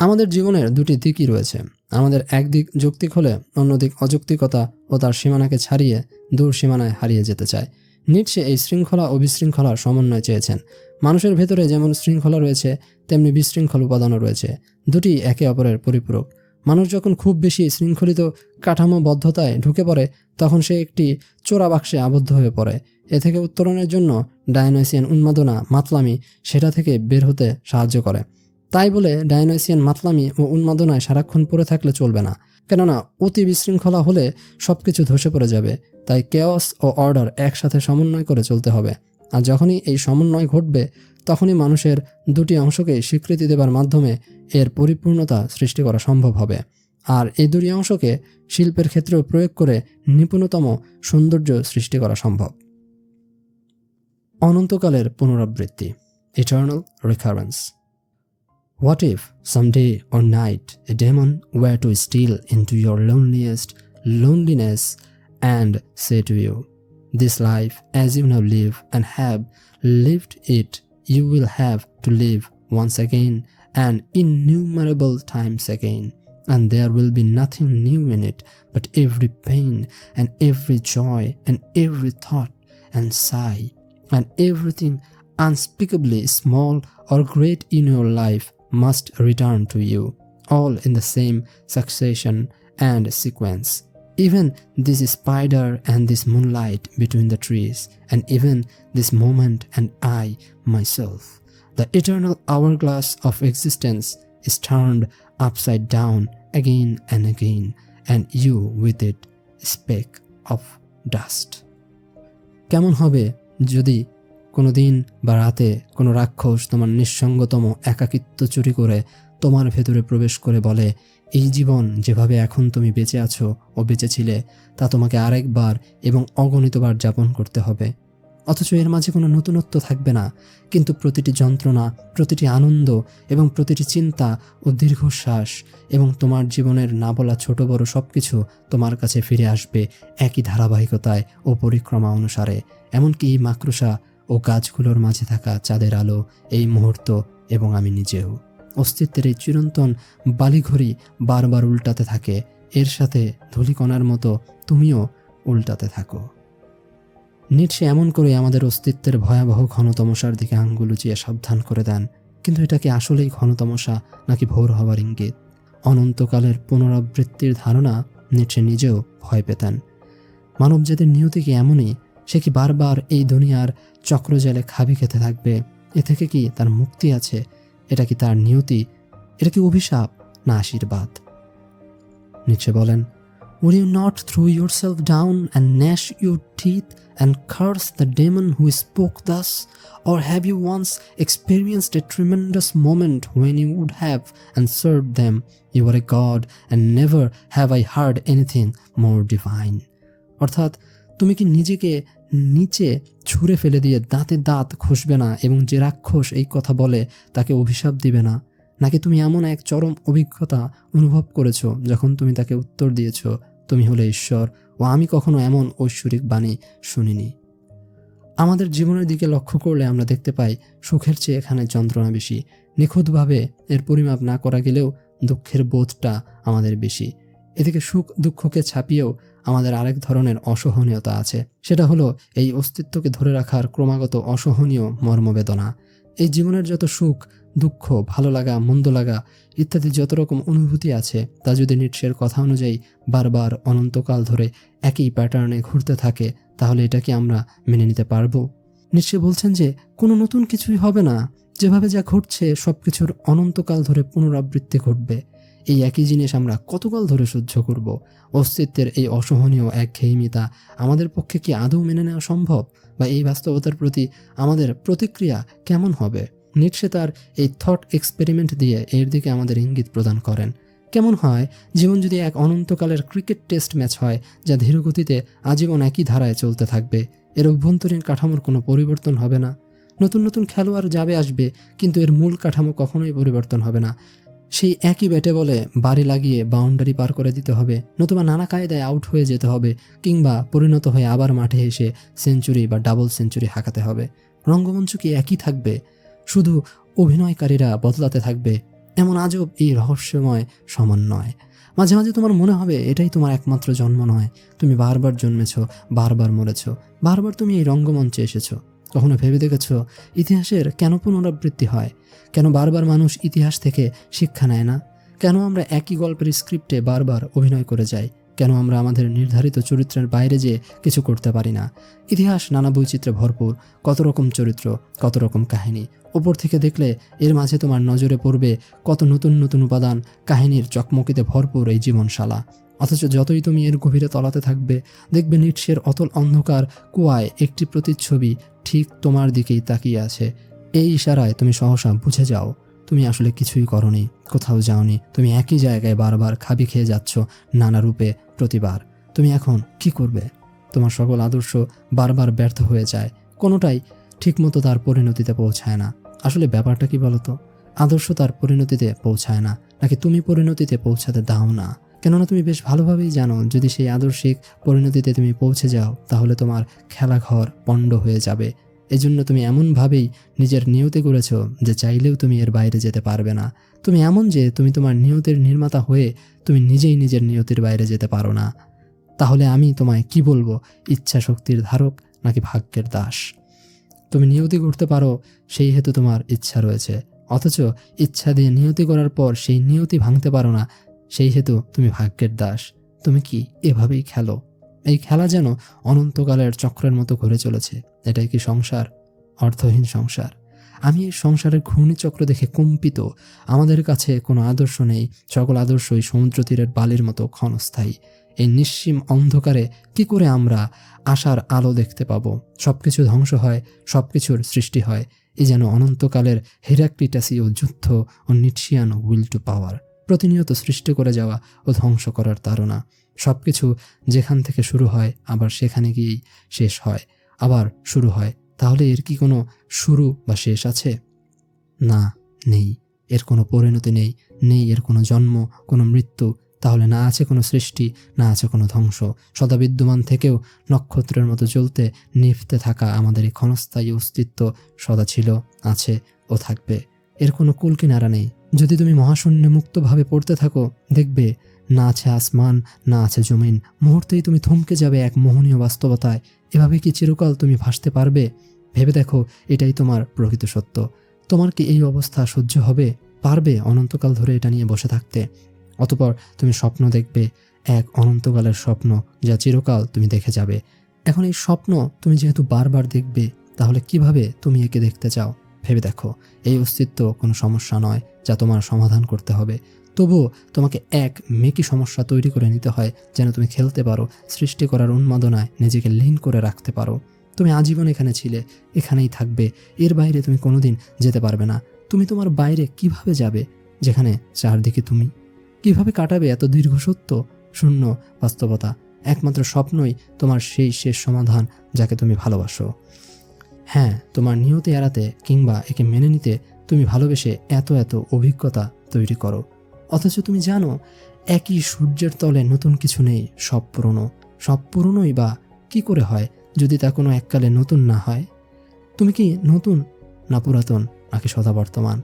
আমাদের জীবনের দুটি দিকই রয়েছে। আমাদের একদিক যৌক্তিক হলে অন্যদিক অযৌক্তিকতা ও তার সীমানাকে ছাড়িয়ে দূর সীমানায় হারিয়ে যেতে চায়। নিটশে এই শৃঙ্খলা ও বিশৃঙ্খলার সমন্বয় চেয়েছেন। মানুষের ভেতরে যেমন শৃঙ্খলা রয়েছে, তেমনি বিশৃঙ্খল উপাদানও রয়েছে। দুটি একে অপরের পরিপূরক। মানুষ যখন খুব বেশি শৃঙ্খলিত কাঠামোবদ্ধতায় ঢুকে পড়ে, তখন সে একটি চোরা বাক্সে আবদ্ধ হয়ে পড়ে। এ থেকে উত্তরণের জন্য ডায়নোসিয়ান উন্মাদনা, মাতলামি সেটা থেকে বের হতে সাহায্য করে। তাই বলে ডায়নোসিয়ান মাতলামি ও উন্মাদনায় সারাক্ষণ পড়ে থাকলে চলবে না, কেননা অতি বিশৃঙ্খলা হলে সব কিছু ধসে পড়ে যাবে। তাই কেওস ও অর্ডার একসাথে সমন্বয় করে চলতে হবে। আর যখনই এই সমন্বয় ঘটবে, তখনই মানুষের দুটি অংশকে স্বীকৃতি দেবার মাধ্যমে এর পরিপূর্ণতা সৃষ্টি করা সম্ভব হবে। আর এই দুটি অংশকে শিল্পের ক্ষেত্রেও প্রয়োগ করে নিপুণতম সৌন্দর্য সৃষ্টি করা সম্ভব। অনন্তকালের পুনরাবৃত্তি, eternal recurrence. What if someday or night a demon were to steal into your loneliest loneliness and say to you, "This life as you now live and have lived it, you will have to live once again and innumerable times again, and there will be nothing new in it but every pain and every joy and every thought and sigh and everything unspeakably small or great in your life must return to you, all in the same succession and sequence. Even this spider and this moonlight between the trees, and even this moment and I myself. The eternal hourglass of existence is turned upside down again and again, and you with it a speck of dust." কেমন হবে যদি কোনো দিন বা রাতে কোনো রাক্ষস তোমার নিঃসঙ্গতম একাকিত্ব চুরি করে তোমার ভেতরে প্রবেশ করে বলে, এই জীবন যেভাবে এখন তুমি বেঁচে আছো ও বেঁচেছিলে, তা তোমাকে আরেকবার এবং অগণিতবার যাপন করতে হবে। অথচ এর মাঝে কোনো নতুনত্ব থাকবে না, কিন্তু প্রতিটি যন্ত্রণা, প্রতিটি আনন্দ এবং প্রতিটি চিন্তা ও দীর্ঘশ্বাস এবং তোমার জীবনের না বলা ছোট বড় সব কিছু তোমার কাছে ফিরে আসবে একই ধারাবাহিকতায় ও পরিক্রমা অনুসারে। এমনকি এই মাকড়সা ও গাছগুলোর মাঝে থাকা চাঁদের আলো, এই মুহূর্ত এবং আমি নিজেও। অস্তিত্বের এই চিরন্তন বালিঘড়ি বারবার উল্টাতে থাকে, এর সাথে ধূলিকণার মতো তুমিও উল্টাতে থাকো। নিটশে এমন করে আমাদের অস্তিত্বের ভয়াবহ ঘনতমসার দিকে আঙ্গুল উঁচিয়ে সাবধান করে দেন। কিন্তু এটা কি আসলেই ঘনতমসা নাকি ভোর হওয়ার ইঙ্গিত? অনন্তকালের পুনরাবৃত্তির ধারণা নিটশে নিজেও ভয় পেতেন। মানবজাতির নিয়তি কি এমনই? সে কি বারবার এই দুনিয়ার চক্রজালে খাবি খেতে থাকবে? এ থেকে কি তার মুক্তি আছে? এটা কি তার নিয়তি? এটা কি অভিশাপ না আশীর্বাদ? নিটশে বলেন, "Will you not throw yourself down and gnash your teeth and curse the demon who spoke thus? Or have you once experienced a tremendous moment when you would have answered them, 'You are a god, and never have I heard anything more divine'?" অর্থাৎ তুমি কি নিজেকে নিচে ছুঁড়ে ফেলে দিয়ে দাঁতে দাঁত ঘষবে না এবং যে রাক্ষস এই কথা বলে তাকে অভিশাপ দিবে না? নাকি তুমি এমন এক চরম অভিজ্ঞতা অনুভব করেছো যখন তুমি তাকে উত্তর দিয়েছো, "তুমি হলে ঈশ্বর ও আমি কখনো এমন ঐশ্বরিক বাণী শুনিনি"? আমাদের জীবনের দিকে লক্ষ্য করলে আমরা দেখতে পাই সুখের চেয়ে এখানে যন্ত্রণা বেশি। নিখুঁতভাবে এর পরিমাপ না করা গেলেও দুঃখের বোধটা আমাদের বেশি। এদিকে সুখ দুঃখকে ছাপিয়েও আমাদের আরেক ধরনের অসহনীয়তা আছে। সেটা হলো এই অস্তিত্বকে ধরে রাখার ক্রমাগত অসহনীয় মর্মবেদনা। এই জীবনের যত সুখ দুঃখ, ভালো লাগা, মন্দ লাগা ইত্যাদি যত রকম অনুভূতি আছে, তা যদি নিটশের কথা অনুযায়ী বারবার অনন্তকাল ধরে একই প্যাটার্নে ঘুরতে থাকে, তাহলে এটা কি আমরা মেনে নিতে পারবো? নিটশে বলছেন যে কোনো নতুন কিছুই হবে না, যেভাবে যা ঘটছে সব কিছুর অনন্তকাল ধরে পুনরাবৃত্তি ঘটবে। এই একই জিনিস আমরা কতকাল ধরে সহ্য করব? অস্তিত্বের এই অসহনীয় একঘেয়েমিতা আমাদের পক্ষে কি আদৌ মেনে নেওয়া সম্ভব? বা এই বাস্তবতার প্রতি আমাদের প্রতিক্রিয়া কেমন হবে? নিটশে তার এই থট এক্সপেরিমেন্ট দিয়ে এর দিকে আমাদের ইঙ্গিত প্রদান করেন। কেমন হয় জীবন যদি এক অনন্তকালের ক্রিকেট টেস্ট ম্যাচ হয়, যা ধীরগতিতে আজীবন একই ধারায় চলতে থাকবে। এর অভ্যন্তরীণ কাঠামোর কোনো পরিবর্তন হবে না। নতুন নতুন খেলোয়াড় যাবে আসবে, কিন্তু এর মূল কাঠামো কখনোই পরিবর্তন হবে না। সেই একই ব্যাটে বলে বাড়ি লাগিয়ে বাউন্ডারি পার করে দিতে হবে, নতুবা নানা কায়দায় আউট হয়ে যেতে হবে, কিংবা পরিণত হয়ে আবার মাঠে এসে সেঞ্চুরি বা ডাবল সেঞ্চুরি হাঁকাতে হবে। রঙ্গমঞ্চ কি একই থাকবে? শুধু অভিনয়কারীরা বদলাতে থাকবে। এমন আজব এই রহস্যময় সমন্বয়। মাঝে মাঝে তোমার মনে হবে এটাই তোমার একমাত্র জন্ম নয়। তুমি বারবার জন্মেছ, বারবার মরেছ, বারবার তুমি এই রঙ্গমঞ্চে এসেছো। কখনো ভেবে দেখেছো ইতিহাসের কেন পুনরাবৃত্তি হয়? কেন বারবার মানুষ ইতিহাস থেকে শিক্ষা নেয় না? কেন আমরা একই গল্পের স্ক্রিপ্টে বারবার অভিনয় করে যাই? কেন আমরা আমাদের নির্ধারিত চরিত্রের বাইরে যেয়ে কিছু করতে পারি না? ইতিহাস নানা বৈচিত্র্যে ভরপুর, কত রকম চরিত্র, কত রকম কাহিনী। ওপর থেকে দেখলে এর মাঝে তোমার নজরে পড়বে কত নতুন নতুন উপাদান, কাহিনীর চকমকিতে ভরপুর এই জীবনশালা। অথচ যতই তুমি এর গভীরে তলাতে থাকবে, দেখবে নিঃস্বের অতল অন্ধকার কুয়ায় একটি প্রতিচ্ছবি ঠিক তোমার দিকেই তাকিয়ে আছে। এই ইশারায় তুমি সহসা বুঝে যাও তুমি আসলে কিছুই করনি, কোথাও যাওনি। তুমি একই জায়গায় বারবার খাবি খেয়ে যাচ্ছ নানা রূপে প্রতিবার। তুমি এখন কি করবে? তোমার সকল আদর্শ বারবার ব্যর্থ হয়ে যায়, কোনোটাই ঠিকমতো তার পরিণতিতে পৌঁছায় না। আসলে ব্যাপারটা কি বলতো? আদর্শ তার পরিণতিতে পৌঁছায় না, নাকি তুমি পরিণতিতে পৌঁছাতে দাও না? কেননা তুমি বেশ ভালোভাবেই জানো যদি সেই আদর্শিক পরিণতিতে তুমি পৌঁছে যাও তাহলে তোমার খেলাঘর পণ্ড হয়ে যাবে। এজন্য তুমি এমনভাবেই নিজের নিয়তি করেছো যে চাইলেও তুমি এর বাইরে যেতে পারবে না। তুমি এমন যে তুমি তোমার নিয়তির নির্মাতা হয়ে তুমি নিজেই নিজের নিয়তির বাইরে যেতে পারো না। তাহলে আমি তোমায় কি বলবো? ইচ্ছা শক্তির ধারক নাকি ভাগ্যের দাস? তুমি নিয়তি করতে পারো, সেই হেতু তোমার ইচ্ছা রয়েছে, অথচ ইচ্ছা দিয়ে নিয়তি করার পর সেই নিয়তি ভাঙতে পারো না, সেই হেতু তুমি ভাগ্যের দাস। তুমি কি এভাবেই খেলো? এই খেলা যেন অনন্তকালের চক্রের মতো ঘুরে চলেছে। এটাই কি সংসার? অর্থহীন সংসার। আমি এই সংসারের ঘূর্ণিচক্র দেখে কম্পিত। আমাদের কাছে কোনো আদর্শ নেই, সকল আদর্শই সমুদ্র তীরের বালির মতো ক্ষণস্থায়ী। এই নিঃসীম অন্ধকারে কি করে আমরা আশার আলো দেখতে পাবো? সবকিছু ধ্বংস হয়, সবকিছুর সৃষ্টি হয়। এই যেন অনন্তকালের হেরাক্লিটাসীয় যুদ্ধ ও নিটশিয়ান উইল টু পাওয়ার, প্রতিনিয়ত সৃষ্টি করে যাওয়া ও ধ্বংস করার তাড়না। সবকিছু যেখান থেকে শুরু হয় আবার সেখানে গিয়েই শেষ হয়, আবার শুরু হয়। তাহলে এর কি কোনো শুরু বা শেষ আছে? না, নেই। এর কোনো পরিণতি নেই, নেই এর কোনো জন্ম, কোনো মৃত্যু। তাহলে না আছে কোনো সৃষ্টি, না আছে কোনো ধ্বংস। সদা বিদ্যমান থেকেও নক্ষত্রের মতো জ্বলতে নিভতে থাকা আমাদের এই ক্ষণস্থায়ী অস্তিত্ব সদা ছিল, আছে ও থাকবে। এর কোনো কুল কিনারা নেই। যদি তুমি মহাশূন্যে মুক্তভাবে পড়তে থাকো, দেখবে না আছে আসমান, না আছে জমিন। মুহূর্তেই তুমি থমকে যাবে এক মোহনীয় বাস্তবতায়। এভাবে কি চিরকাল তুমি ভাসতে পারবে? ভেবে দেখো, এটাই তোমার প্রকৃত সত্য। তোমার কি এই অবস্থা সহ্য হবে? পারবে অনন্তকাল ধরে এটা নিয়ে বসে থাকতে? অতঃপর তুমি স্বপ্ন দেখবে, এক অনন্তকালের স্বপ্ন যা চিরকাল তুমি দেখে যাবে। এখন এই স্বপ্ন তুমি যেহেতু বারবার দেখবে, তাহলে কিভাবে তুমি একে দেখতে চাও? ভেবে দেখো, এই অস্তিত্ব কোনো সমস্যা নয় যা তোমার সমাধান করতে হবে। তবুও তোমাকে এক মেকি সমস্যা তৈরি করে নিতে হয় যেন তুমি খেলতে পারো, সৃষ্টি করার উন্মাদনায় নিজেকে লীন করে রাখতে পারো। তুমি আজীবন এখানে ছিলে, এখানেই থাকবে। এর বাইরে তুমি কোনোদিন যেতে পারবে না। তুমি তোমার বাইরে কিভাবে যাবে যেখানে চারদিকে তুমি? কিভাবে কাটাবে এত দীর্ঘ সত্য শূন্য বাস্তবতা? একমাত্র স্বপ্নই তোমার সেই শেষ সমাধান যাকে তুমি ভালোবাসো। হ্যাঁ, তোমার নিয়তি এড়াতে কিংবা একে মেনে নিতে তুমি ভালোবেসে এত এত অভিজ্ঞতা তৈরি করো, অথচ তুমি জানো একই সূর্যের তলে নতুন কিছু নেই, সব পুরনো। সব পুরনোই বা কি করে হয় যদি তা কোনো এককালে নতুন না হয়? তুমি কি নতুন না পুরাতন, নাকি সদা বর্তমান?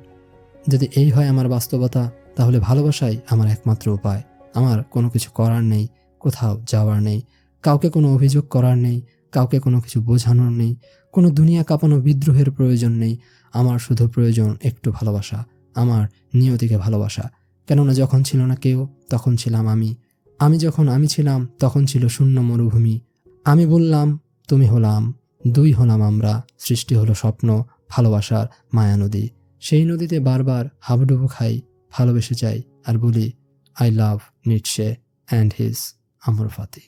যদি এই হয় আমার বাস্তবতা, তাহলে ভালোবাসাই আমার একমাত্র উপায়। আমার কোনো কিছু করার নেই, কোথাও যাওয়ার নেই, কাউকে কোনো অভিযোগ করার নেই, কাউকে কোনো কিছু বোঝানোর নেই, কোনো দুনিয়া কাঁপানো বিদ্রোহের প্রয়োজন নেই। আমার শুধু প্রয়োজন একটু ভালোবাসা, আমার নিয়তিকে ভালোবাসা। কেননা যখন ছিল না কেউ, তখন ছিলাম আমি। আমি যখন আমি ছিলাম, তখন ছিল শূন্য মরুভূমি। আমি বললাম, তুমি হলাম, দুই হলাম আমরা। সৃষ্টি হলো স্বপ্ন, ভালোবাসার মায়া নদী। সেই নদীতে বারবার হাবুডুবু খাই, ভালোবেসে যাই আর বলি, I love Nietzsche and his আমর ফাতি।